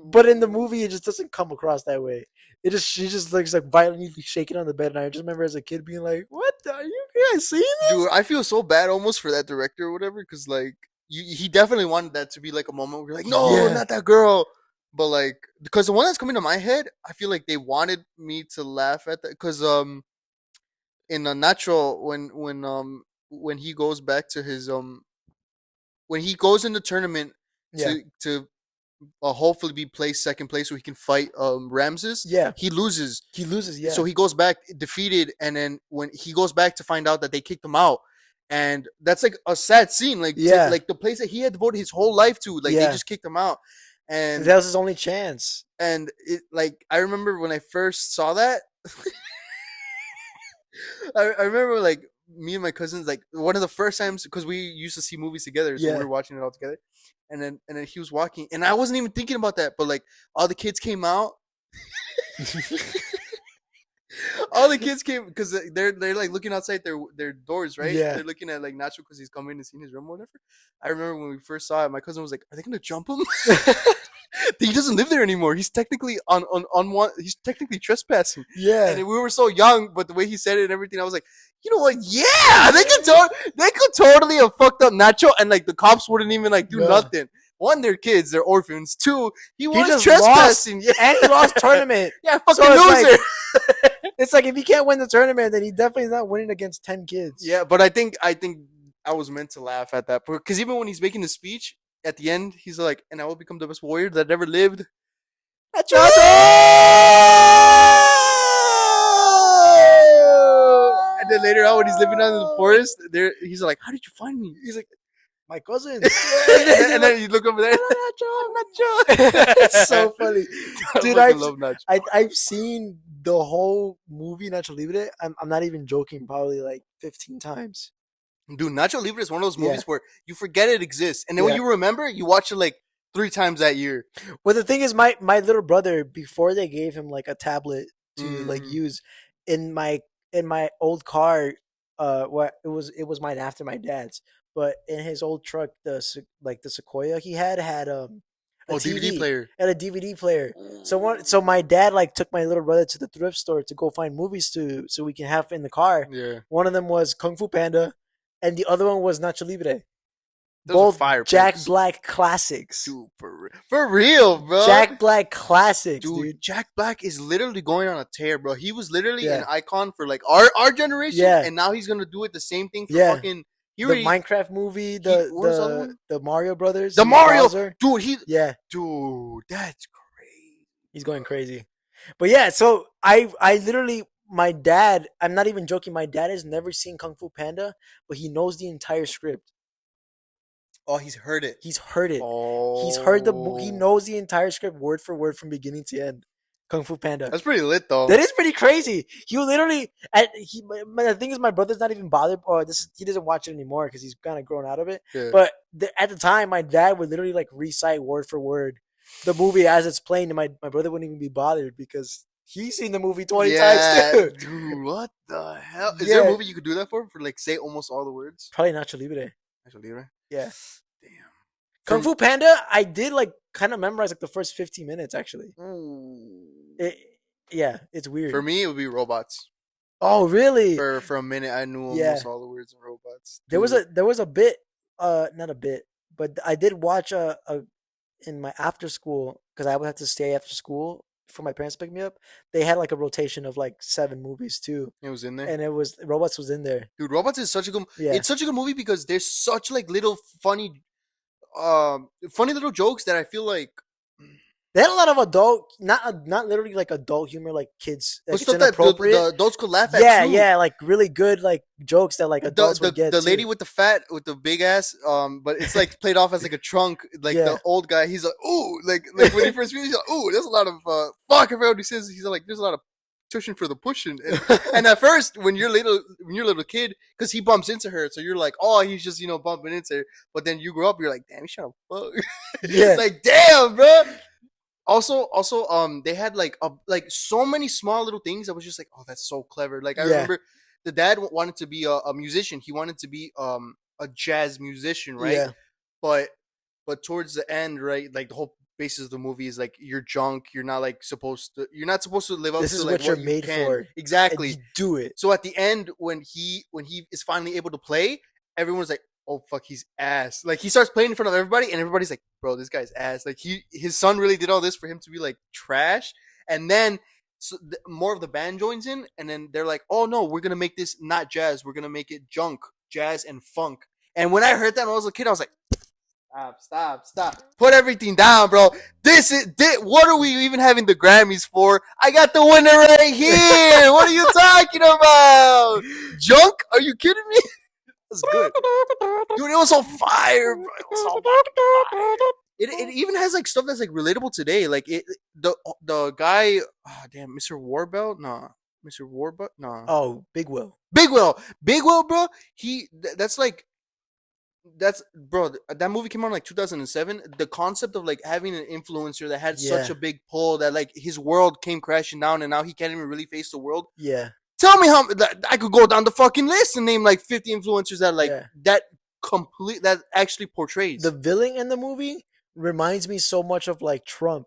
But in the Dude. movie, it just doesn't come across that way. It just she just looks like violently shaking on the bed, and I just remember as a kid being like, "What? Are you guys seeing Dude, this?" I feel so bad almost for that director or whatever, because like he definitely wanted that to be like a moment where you're like, no, Yeah, not that girl. But like, because the one that's coming to my head, I feel like they wanted me to laugh at that, because in a natural when he goes back to his when he goes in the tournament yeah, to hopefully be placed second place so he can fight Ramses, yeah. he loses. He loses. So Yeah, he goes back defeated, and then when he goes back to find out that they kicked him out, and that's like a sad scene, yeah, like the place that he had devoted his whole life to, like they yeah. just kicked him out. and That was his only chance. and it, like I remember when I first saw that, I remember like me and my cousins, like one of the first times, because we used to see movies together, so we Yeah, were watching it all together. And then he was walking, and I wasn't even thinking about that, but like all the kids came out. All the kids came because they're like looking outside their doors, right? yeah. They're looking at like Nacho because he's coming and seeing his room or whatever. I remember when we first saw it, my cousin was like, "Are they gonna jump him?" He doesn't live there anymore. He's technically on one. He's technically trespassing. And Yeah. we were so young, but the way he said it and everything, I was like, you know what? Yeah, they could totally have fucked up Nacho, and like the cops wouldn't even like do Yeah. nothing. One, they're kids, they're orphans. Two, he He was just lost, trespassing. Yeah, and he lost tournament. yeah, So fucking loser. it's like if he can't win the tournament, then he definitely is not winning against 10 kids. Yeah, but I think I was meant to laugh at that because even when he's making the speech at the end, he's like, "And I will become the best warrior that ever lived." And then later on, when he's living out in the forest, there he's like, "How did you find me?" He's like, My cousins. and then you look over there, I'm not sure. It's so funny, I dude. fucking love Nacho. I've seen the whole movie Nacho Libre. I'm not even joking. Probably like 15 times. Dude, Nacho Libre is one of those Yeah, movies where you forget it exists, and then when yeah. you remember, you watch it like 3 times that year. Well, the thing is, my little brother, before they gave him like a tablet to like Mm. use in my old car, what it was mine after my dad's, but in his old truck, like the Sequoia he had a Oh, DVD TV player. and a DVD player. So my dad like took my little brother to the thrift store to go find movies to so we can have in the car. Yeah, One of them was Kung Fu Panda, and the other one was Nacho Libre. those are Both fire Jack picks. Black classics. Dude, for real, bro. Jack Black classics, Dude, dude. Jack Black is literally going on a tear, bro. He was literally an Yeah, icon for like our generation, yeah, and now he's gonna do it the same thing for yeah. fucking. He The already Minecraft movie, he what was the other one? the Mario Brothers, The Mario, Bowser. dude. He Yeah, dude, that's crazy. he's going crazy. But yeah, so I literally my dad. I'm not even joking. My dad has never seen Kung Fu Panda, but he knows the entire script. Oh, he's heard it. He's heard it. He's heard he Oh, knows the entire script word for word from beginning to end. Kung Fu Panda. that's pretty lit though. That is pretty crazy. He will literally. The thing is, my brother's not even bothered, or he doesn't watch it anymore because he's kind of grown out of it. Yeah. But at the time, my dad would literally like recite word for word the movie as it's playing, and my brother wouldn't even be bothered because he's seen the movie 20 times Yeah, too. dude, what the hell? Is there a Yeah, movie you could do that for? For like say almost all the words? probably Nacho Libre. Actually, right? Yeah, Damn. Kung From Fu Panda. I did like kind of memorize like the first 15 minutes actually. Ooh. It, yeah, it's For weird. me, it would be robots. Oh, really? For a minute, I knew Yeah. almost all the words in robots, There was dude. a bit, not a bit, but I did watch a in my after school because I would have to stay after school for my parents to pick me up. They had like a rotation of like 7 movies too, It was in there, and it was Robots was in there. dude. Robots is such a good. Yeah, It's such a good movie because there's such like little funny little jokes that I feel like. they had a lot of adult, not literally like adult humor, like kids, But like it's stuff that the inappropriate. adults could laugh at Yeah, too. yeah, like really good like jokes that like adults would get The too. lady with the big ass, but it's like played off as like a trunk. Like Yeah, the old guy, he's like, ooh, like when he first meets, he's like, ooh, there's a lot of fuck. I forgot what he says. He's like, there's a lot of tuition for the pushing. And at first, when you're a little kid, because he bumps into her, so you're like, oh, he's just bumping into her. But then you grow up, you're like, damn, he's trying to fuck. yeah, Like, damn, bro. Also, they had like so many small little things. I was just like, oh, that's so clever. Like I yeah, remember, the dad wanted to be a musician. He wanted to be a jazz musician, right? yeah. But towards the end, right, like the whole basis of the movie is like you're junk. You're not supposed to live up This to is like what you're what you made can. for, and Exactly. you do it. So at the end, when he is finally able to play, everyone's like, "Oh fuck, he's ass!" Like he starts playing in front of everybody, and everybody's like, "Bro, this guy's ass." Like his son really did all this for him to be like trash, and then more of the band joins in, and then they're like, "Oh no, we're gonna make this not jazz. We're gonna make it junk, jazz, and funk." And when I heard that when I was a kid, I was like, Stop. Put everything down, bro. What are we even having the Grammys for? I got the winner right here. What are you talking about? Junk? Are you kidding me? That's good. Dude, it was so fire, bro. It was so fire. It even has like stuff that's like relatable today. Like the guy, oh, damn, Mr. Warbell? Nah. Mr. Warbell? Nah. Oh, Big Will. Big Will, bro. That's like that's bro. That movie came out in like 2007. The concept of like having an influencer that had such Yeah, a big pull that like his world came crashing down, and now he can't even really face the world. yeah, Tell me how I could go down the fucking list and name like 50 influencers that like yeah. that actually The portrays. villain in the movie reminds me so much of like Trump.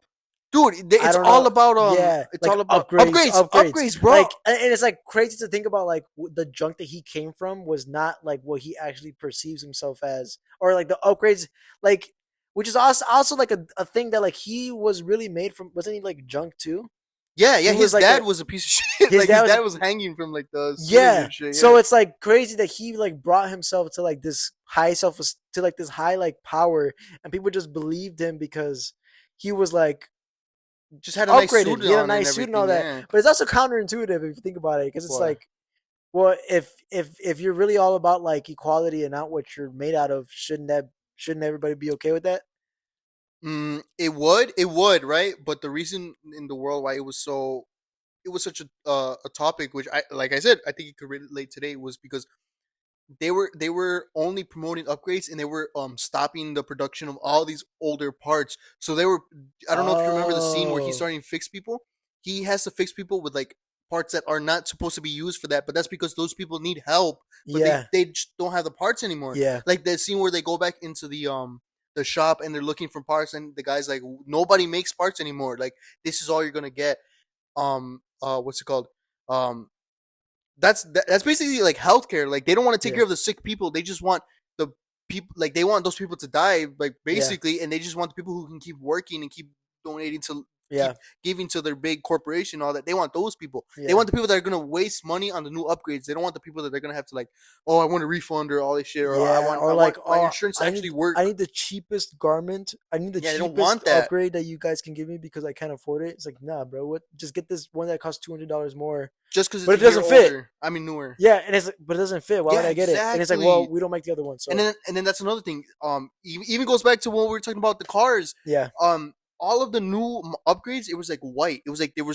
Dude, I it's don't all know. about Yeah, it's like all about upgrades, upgrades. upgrades, bro. Like, and it's like crazy to think about like the junk that he came from was not like what he actually perceives himself as, or like the upgrades, like which is also like a thing that like he was really made from. Wasn't he like junk too? Yeah, He was his like dad was a piece of shit. his Like his dad was dad was hanging from like the ceiling yeah. and shit. So Yeah, it's like crazy that he like brought himself to like this high self to like this high like power, and people just believed him because he was like just had a nice upgraded. suit He had a on and nice suit and all everything. that. Yeah. But it's also counterintuitive if you think about it, because it's What? like, well, if you're really all about like equality and not what you're made out of, shouldn't everybody be okay with that? It would, right? But the reason in the world why it was such a topic, which like I said, I think it could relate today, was because they were only promoting upgrades, and they were stopping the production of all these older parts. So they were, I don't know if you remember the scene where he's Oh, starting to fix people. He has to fix people with like parts that are not supposed to be used for that, but that's because those people need help, but yeah, they just don't have the parts anymore. yeah, Like the scene where they go back into the shop and they're looking for parts, and the guy's like, nobody makes parts anymore. Like this is all you're gonna get. What's it called? Um, that's basically like healthcare. Like they don't want to take yeah, care of the sick people. They just want the people, like they want those people to die, like yeah, basically, and they just want the people who can keep working and keep donating to keep Yeah. giving to their big corporation, all that. They want those people. They Yeah. want the people that are gonna waste money on the new upgrades. They don't want the people that they're gonna have to like, oh, I want a refund or all this shit, or Yeah, or I like, want my oh, insurance to actually work. I need the cheapest garment. I need the Yeah, they don't cheapest want that upgrade that you guys can give me because I can't afford it. It's like, nah, bro. What? Just get this one that costs $200 more, just because but it's it a year doesn't fit. older. I mean, newer. Yeah, and it's but it doesn't fit. Why would Yeah, I get it? And it's like, well, exactly. we don't make the other one, And so then that's another thing. Even goes back to when we were talking about the cars. yeah, All of the new upgrades, it was like white. It was like they were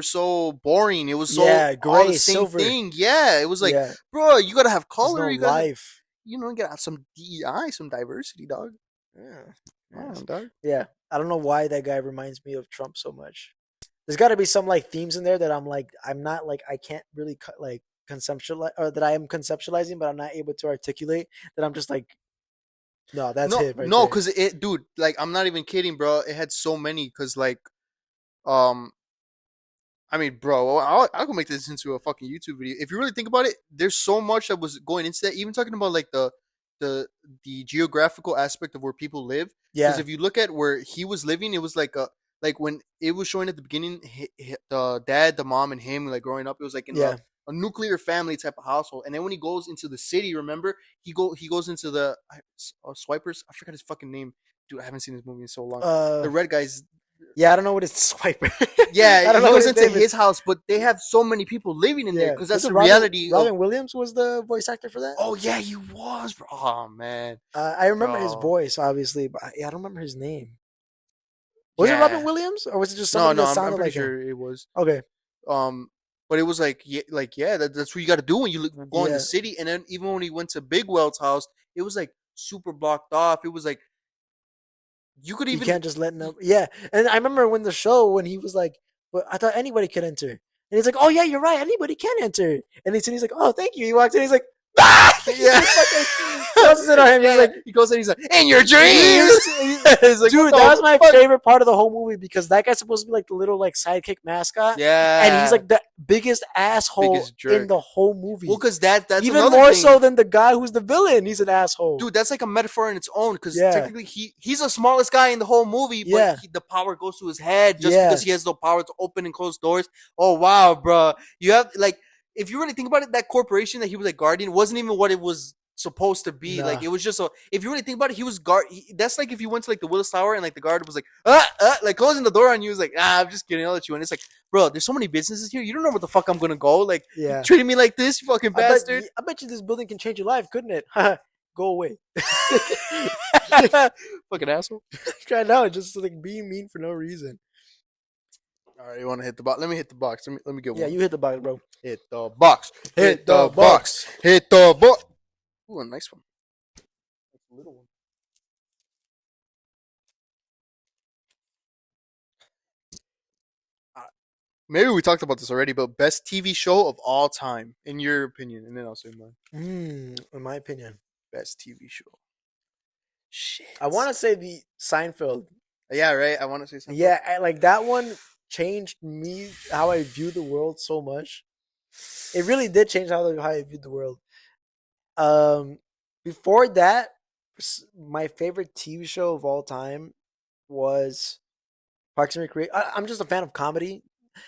so boring. It was so yeah, all the gray, same silver. thing. Yeah, it was like, Yeah, bro, you gotta have there's color. no You gotta have, life. you gotta have some DEI, some diversity, dog. Yeah, Come yes. on, dog. Yeah. I don't know why that guy reminds me of Trump so much. There's got to be some like themes in there that I'm like, I'm not like, I can't really like conceptualize, or that I am conceptualizing, but I'm not able to articulate. That I'm just like, no, that's No, it right no, there. cause it, dude. Like, I'm not even kidding, bro. It had so many. Cause like, um, I mean, bro, I'll go make this into a fucking YouTube video. If you really think about it, there's so much that was going into that. Even talking about like the the geographical aspect of where people live. Because Yeah, if you look at where he was living, it was like when it was showing at the beginning, the dad, the mom, and him like growing up. It was like in yeah. a nuclear family type of household. And then when he goes into the city, remember he goes into the swipers. I forgot his fucking name. Dude, I haven't seen this movie in so long. Uh, The red guys. yeah. I don't know what his swiper. Yeah, I don't he know what goes his into name is. his house, but they have so many people living in there Yeah, because was that's it the Robin? reality of. Robin Williams was the voice actor for that. Oh yeah, he was, bro. Oh man, I remember his bro. voice, obviously, but yeah, I don't remember his name. Was it Robin Yeah. Williams, or was it just No, somebody no, that I'm sounded pretty like him? sure it was. Okay, Um, but it was like yeah, that's what you got to do when you go in the yeah. city. And then even when he went to Big Welt's house, it was like super blocked off. It was like you could You even can't just let no. Yeah, and I remember when the show when he was like, "But I thought anybody could enter," and he's like, "Oh yeah, you're right. Anybody can enter." And he's like, "Oh, thank you." He walks in. He's like, "Ah!" He yeah. just fucking closes it on him. He's Yeah, like, he goes in. He's like, in your dreams. dreams. He's like, what Dude, that the was my fuck? favorite part of the whole movie because that guy's supposed to be like the little like sidekick mascot, and he's Yeah, like the biggest asshole biggest in jerk. the whole Well, movie. because that's Even another more thing. so than the guy who's the villain. He's an asshole. Dude, that's like a metaphor in its own because Yeah, technically he's the smallest guy in the whole movie, but yeah, the power goes to his head just yeah. because he has no power to open and close doors. Oh wow, bro, you have like if you really think about it, that corporation that he was like guardian wasn't even what it was supposed to be. Like Nah, it was just a. If you really think about it, he was guard. That's like if you went to like the Willis Tower and like the guard was like like closing the door on you. Was like I'm just kidding, I'll let you in. It's like bro, there's so many businesses here. You don't know where the fuck I'm gonna go. Like you yeah. treating me like this, you fucking bastard. I bet you this building can change your life, couldn't it? Go away. Fucking asshole. Try now, just like being mean for no reason. All right, you want to hit the box? Let me hit the box. Let me get Yeah, one. you hit the box, bro. Hit the box. Hit the box. Hit the box. Ooh, a nice one. That's a little one. Uh, Maybe we talked about this already, but best TV show of all time, in your opinion, and then I'll say mine. In my opinion, Best TV show. Shit. I want to say the Seinfeld. Yeah, right. I want to say something. Yeah, like that one changed me how I view the world so much. It really did change how I viewed the world. Um, Before that, my favorite TV show of all time was Parks and Recreation. I'm just a fan of comedy,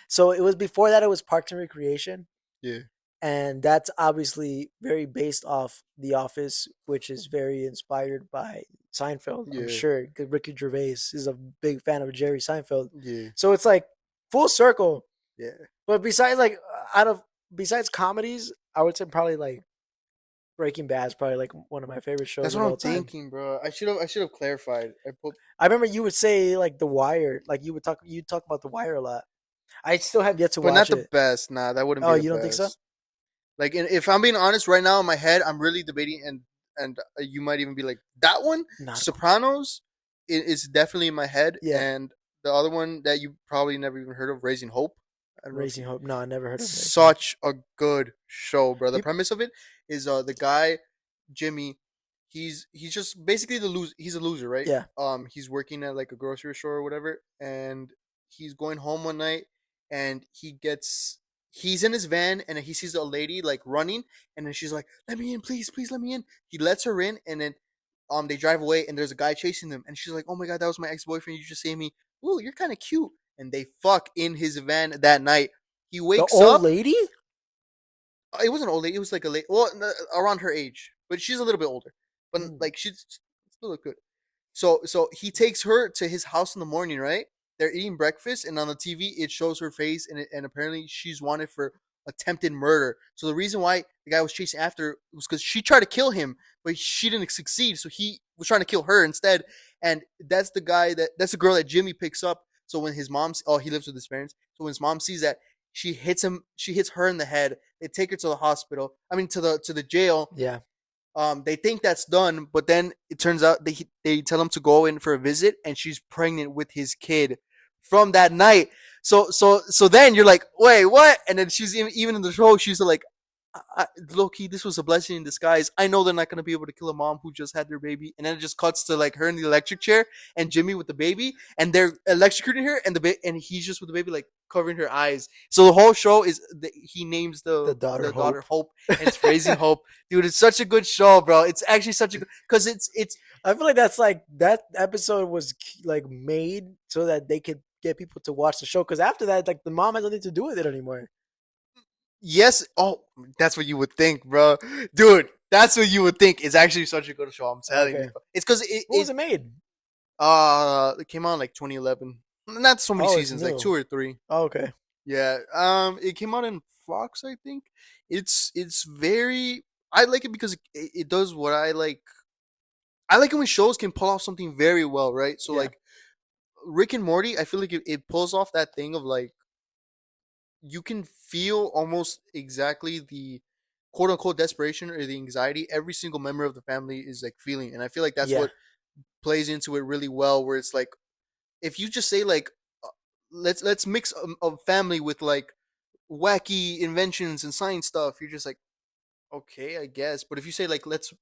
so it was before that. It was Parks and Recreation, Yeah. and that's obviously very based off The Office, which is very inspired by Seinfeld. I'm Yeah. sure because Ricky Gervais is a big fan of Jerry Seinfeld, Yeah. so it's like full circle. Yeah. But besides, like out of besides comedies, I would say probably like Breaking Bad is probably like one of my favorite shows That's of what all I'm time. thinking, bro. I should have clarified. I put. I remember you would say like The Wire, like you talk about The Wire a lot. I still have yet to But not watch the it. best. Nah, that wouldn't Oh, be the you don't think so? best. Like, if I'm being honest, right now in my head, I'm really debating, and you might even be like that one. Not Sopranos is definitely in my head, yeah. and the other one that you probably never even heard of, Raising Hope. I don't know if Raising Hope. No, I never heard of Raising Hope. such a good show, bro. The Peop- premise of it is the guy Jimmy. He's just basically the loser. He's a loser, right? Yeah. He's working at like a grocery store or whatever, and he's going home one night, and he's in his van, and he sees a lady like running, and then she's like, "Let me in, please, please, let me in." He lets her in, and then they drive away, and there's a guy chasing them, and she's like, "Oh my god, that was my ex boyfriend. You just saved me." ooh, you're kind of cute. And they fuck in his van that night. He The wakes old up. lady? It wasn't an old lady. It was like a late, well, around her age, but she's a little bit older. But Mm, like she's still look good. So he takes her to his house in the morning, right? They're eating breakfast, and on the TV it shows her face, and apparently she's wanted for attempted murder. So the reason why the guy was chasing after her was because she tried to kill him, but she didn't succeed. So he was trying to kill her instead. And that's the girl that Jimmy picks up. So when his mom, oh, he lives with his parents. So when his mom sees that, she hits her in the head. They take her to the hospital. I mean, to the jail. yeah, They think that's done, but then it turns out they tell him to go in for a visit, and she's pregnant with his kid from that night. So then you're like, wait, what? And then she's even in the show, she's like, low key, this was a blessing in disguise. I know they're not gonna be able to kill a mom who just had their baby, and then it just cuts to like her in the electric chair and Jimmy with the baby, and they're electrocuting her, and and he's just with the baby like covering her eyes. So the whole show is he names the the daughter the daughter Hope. Hope, and it's raising Hope. Dude, it's such a good show, bro. It's actually such a good because it's I feel like that's like that episode was like made so that they could get people to watch the show. Because after that, like the mom has nothing to do with it anymore. yes. Oh, that's what you would think, bro. Dude, that's what you would think. It's actually such a good show. I'm telling Okay, you. It's because it, what was it it made? it came out in like 2011. Not so many Oh, it's seasons, like two new. or three. Oh, okay, Yeah. It came out in Fox, I think. It's very. I like it because it does what I like. I like it when shows can pull off something very well, right? So yeah, like Rick and Morty, I feel like it pulls off that thing of like you can feel almost exactly the quote unquote desperation or the anxiety every single member of the family is like feeling, and I feel like that's yeah, what plays into it really well. Where it's like if you just say like let's mix a family with like wacky inventions and science stuff, you're just like okay, I guess. But if you say like let's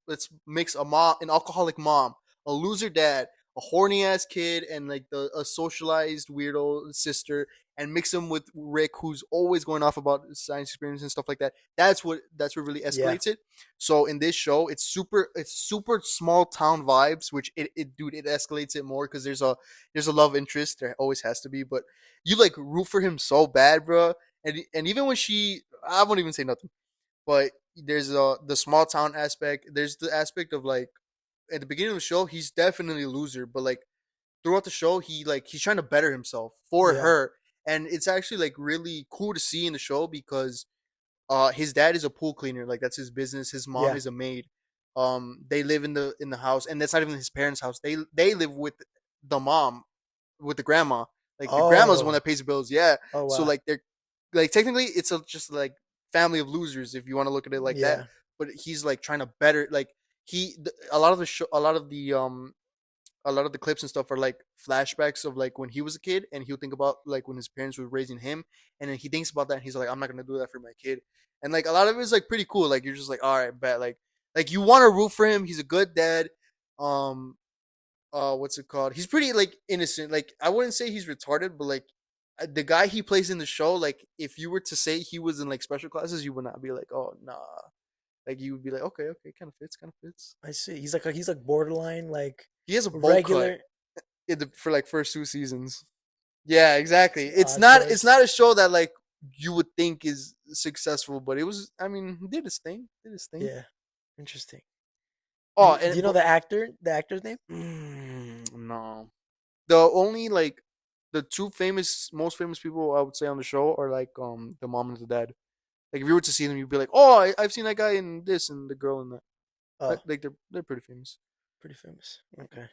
mix an alcoholic mom, a loser dad, a horny ass kid, and like a socialized weirdo sister, and mix them with Rick, who's always going off about science experience and stuff like that. That's what really yeah, escalates it. So in this show, it's super small town vibes, which it escalates it more because there's a love interest. There always has to be, but you like root for him so bad, bro. And even when I won't even say nothing, but there's the small town aspect. There's the aspect of like at the beginning of the show, he's definitely a loser, but like throughout the show, he's trying to better himself for yeah, her, and it's actually like really cool to see in the show because his dad is a pool cleaner, like that's his business. His mom yeah. is a maid. They live in the house, and that's not even his parents' house. They live with the mom, with the grandma. Like the grandma's the one Oh, that pays the bills. Yeah. oh So wow, like they're like technically it's just like family of losers if you want to look at it like that. yeah, But he's like trying to better like a lot of the show, a lot of the clips and stuff are like flashbacks of like when he was a kid, and he'll think about like when his parents were raising him, and then he thinks about that and he's like, I'm not gonna do that for my kid. And like a lot of it is like pretty cool. Like you're just like, all right, bet like you want to root for him. He's a good dad. Um, what's it called? He's pretty like innocent. Like I wouldn't say he's retarded, but like the guy he plays in the show, like if you were to say he was in like special classes, you would not be like, oh nah. Like you would be like, okay, okay, kind of fits, kind of fits. I see. He's like borderline like He has a bowl cut regular. for like first two seasons. Yeah, exactly. It's It's odd not it's choice. not a show that like you would think is successful, but it was. I mean, he did his thing. Did his thing. Yeah, interesting. Oh, Do and you know but the actor? The actor's name? no, the only like the two most famous people I would say on the show are like the mom and the dad. Like if you were to see them, you'd be like, oh, I've seen that guy in this and the girl in that. Oh, Like they're pretty famous. pretty famous. Yeah. Okay.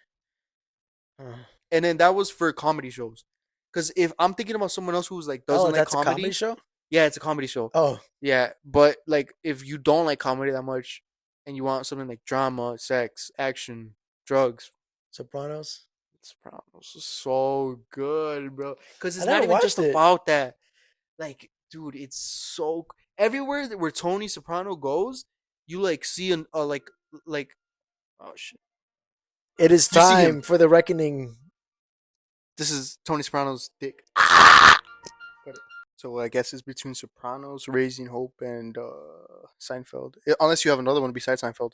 Uh, And then that was for comedy shows. Because if I'm thinking about someone else who's like oh, doesn't like that's a comedy comedy, show. yeah, it's a comedy show. Oh, Yeah, but like if you don't like comedy that much and you want something like drama, sex, action, drugs, Sopranos. Sopranos is so good, bro. Because I it's not never even just watched it. about that. Like, dude, it's so everywhere where Tony Soprano goes, you like see like oh shit, It is you see him. time for the reckoning. This is Tony Soprano's dick. Got it. So I guess it's between Sopranos, Raising Hope, and Seinfeld. Unless you have another one besides Seinfeld.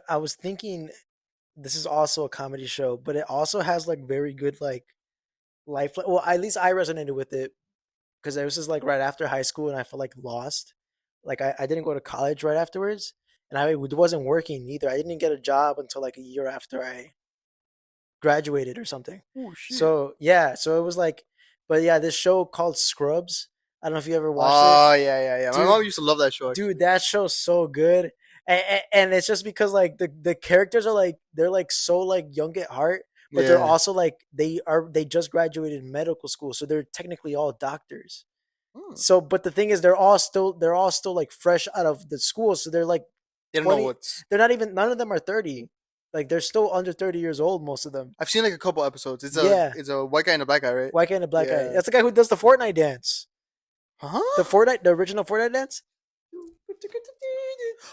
I was thinking this is also a comedy show, but it also has like very good life. Well, at least I resonated with it because this is like right after high school, and I felt like lost. Like I didn't go to college right afterwards, and I wasn't working either. I didn't get a job until like a year after I graduated or something. Oh shit. So yeah, so it was like, but yeah, this show called Scrubs. I don't know if you ever watched it, Oh yeah. My dude. mom used to love that show Dude, actually. that show's so good, and it's just because like the characters are like they're like so like young at heart, but they're Yeah. also like they just graduated medical school, so they're technically all doctors. Hmm. So, but the thing is, they're all still like fresh out of the school, so they're like They don't know 20. what's. They're not even none of them are 30. Like they're still under 30 years old, most of them. I've seen like a couple episodes. Yeah, It's a white guy and a black guy, right? white guy and a black guy. Yeah. That's the guy who does the Fortnite dance. Huh? The original Fortnite dance.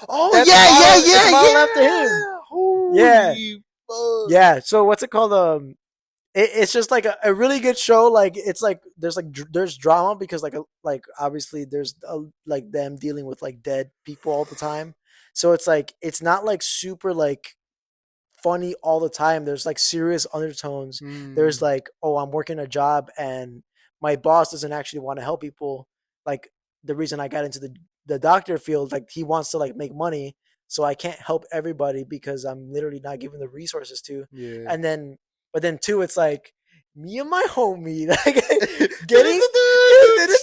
Oh That's it's modeled after him. yeah. Yeah, Holy fuck. yeah. So what's it called? It's just like a really good show. Like it's like there's drama because like obviously there's like them dealing with like dead people all the time. So it's like it's not like super like funny all the time. There's like serious undertones. There's Hmm. like, oh, I'm working a job and my boss doesn't actually want to help people. Like the reason I got into the doctor field, like he wants to like make money, so I can't help everybody because I'm literally not given the resources to. Yeah. And then, but then too, it's like me and my homie like getting That's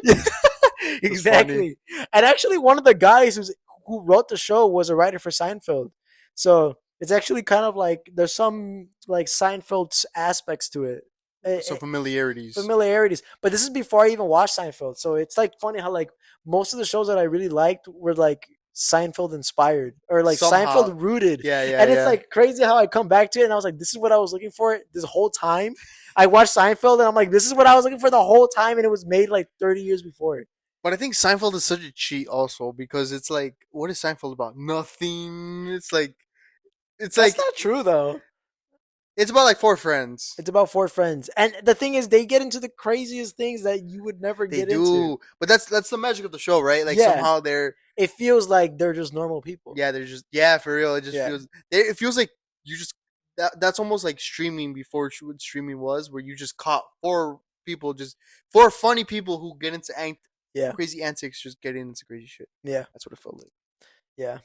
funny. exactly. And actually, one of the guys who wrote the show was a writer for Seinfeld. So it's actually kind of like there's some like Seinfeld aspects to it. Some familiarities. Familiarities. But this is before I even watched Seinfeld. So it's like funny how like most of the shows that I really liked were like Seinfeld inspired or like Somehow. Seinfeld rooted. Yeah. And it's like crazy how I come back to it and I was like, this is what I was looking for this whole time. I watched Seinfeld and I'm like, this is what I was looking for the whole time, and it was made like 30 years before. But I think Seinfeld is such a cheat also because it's like, what is Seinfeld about? Nothing. It's That's like, not true though. it's about like four friends. It's about four friends. And the thing is they get into the craziest things that you would never They get into. do, but that's the magic of the show, right? Like Yeah. somehow they're It feels like they're just normal people. yeah, they're just yeah, for real. It just Yeah. feels it feels like you just that's almost like streaming before what streaming was, where you just caught four people, just four funny people who get into Yeah. crazy antics, just getting into crazy shit. Yeah. That's what it felt like. Yeah.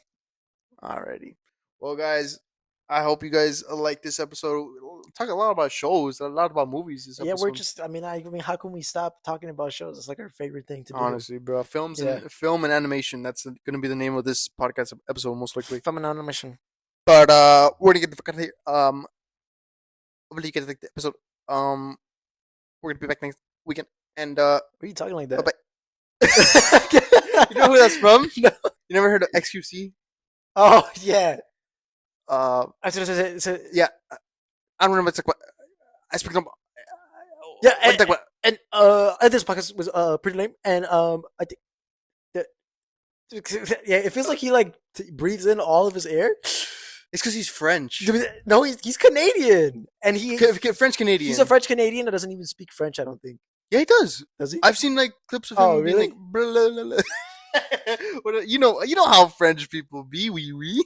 Alrighty, well, guys, I hope you guys like this episode. Talk a lot about shows, a lot about movies this Yeah, we're episode. just I mean how can we stop talking about shows? It's like our favorite thing to do. Honestly, bro, Yeah. film and animation. That's gonna be the name of this podcast episode, most likely. From an animation. But we're gonna get the fuck out of here. Hopefully you guys like the episode. We're gonna be back next weekend. And What are you talking like bye that? bye. You know who that's from? No. You never heard of XQC? Oh yeah. Uh, So, yeah. I don't remember. It's like what I speak about. yeah, What you talk about? and this podcast was pretty lame, and I think that yeah, it feels like he like breathes in all of his air. It's because he's French. No, he's Canadian, and French Canadian. he's a French Canadian that doesn't even speak French. I don't think. Yeah, he does. Does he? I've seen like clips of Oh, him being really? like, blah, blah, blah, blah. You know how French people be, wee.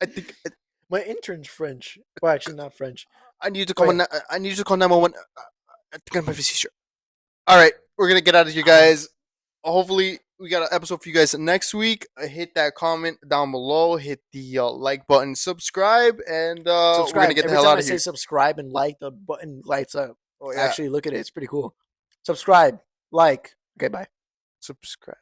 I think My intern's French. Well, actually, not French. I need to call. Wait. I need to call 911. I think I'm pretty sure. All right, we're gonna get out of here, guys. Hopefully, we got an episode for you guys next week. Hit that comment down below. Hit the like button, subscribe, and we're Subscribe. gonna get the Every hell time out I of say here. subscribe and like, the button lights up. Oh yeah, Actually, look at it. It's pretty cool. Subscribe, like. Okay, bye. subscribe.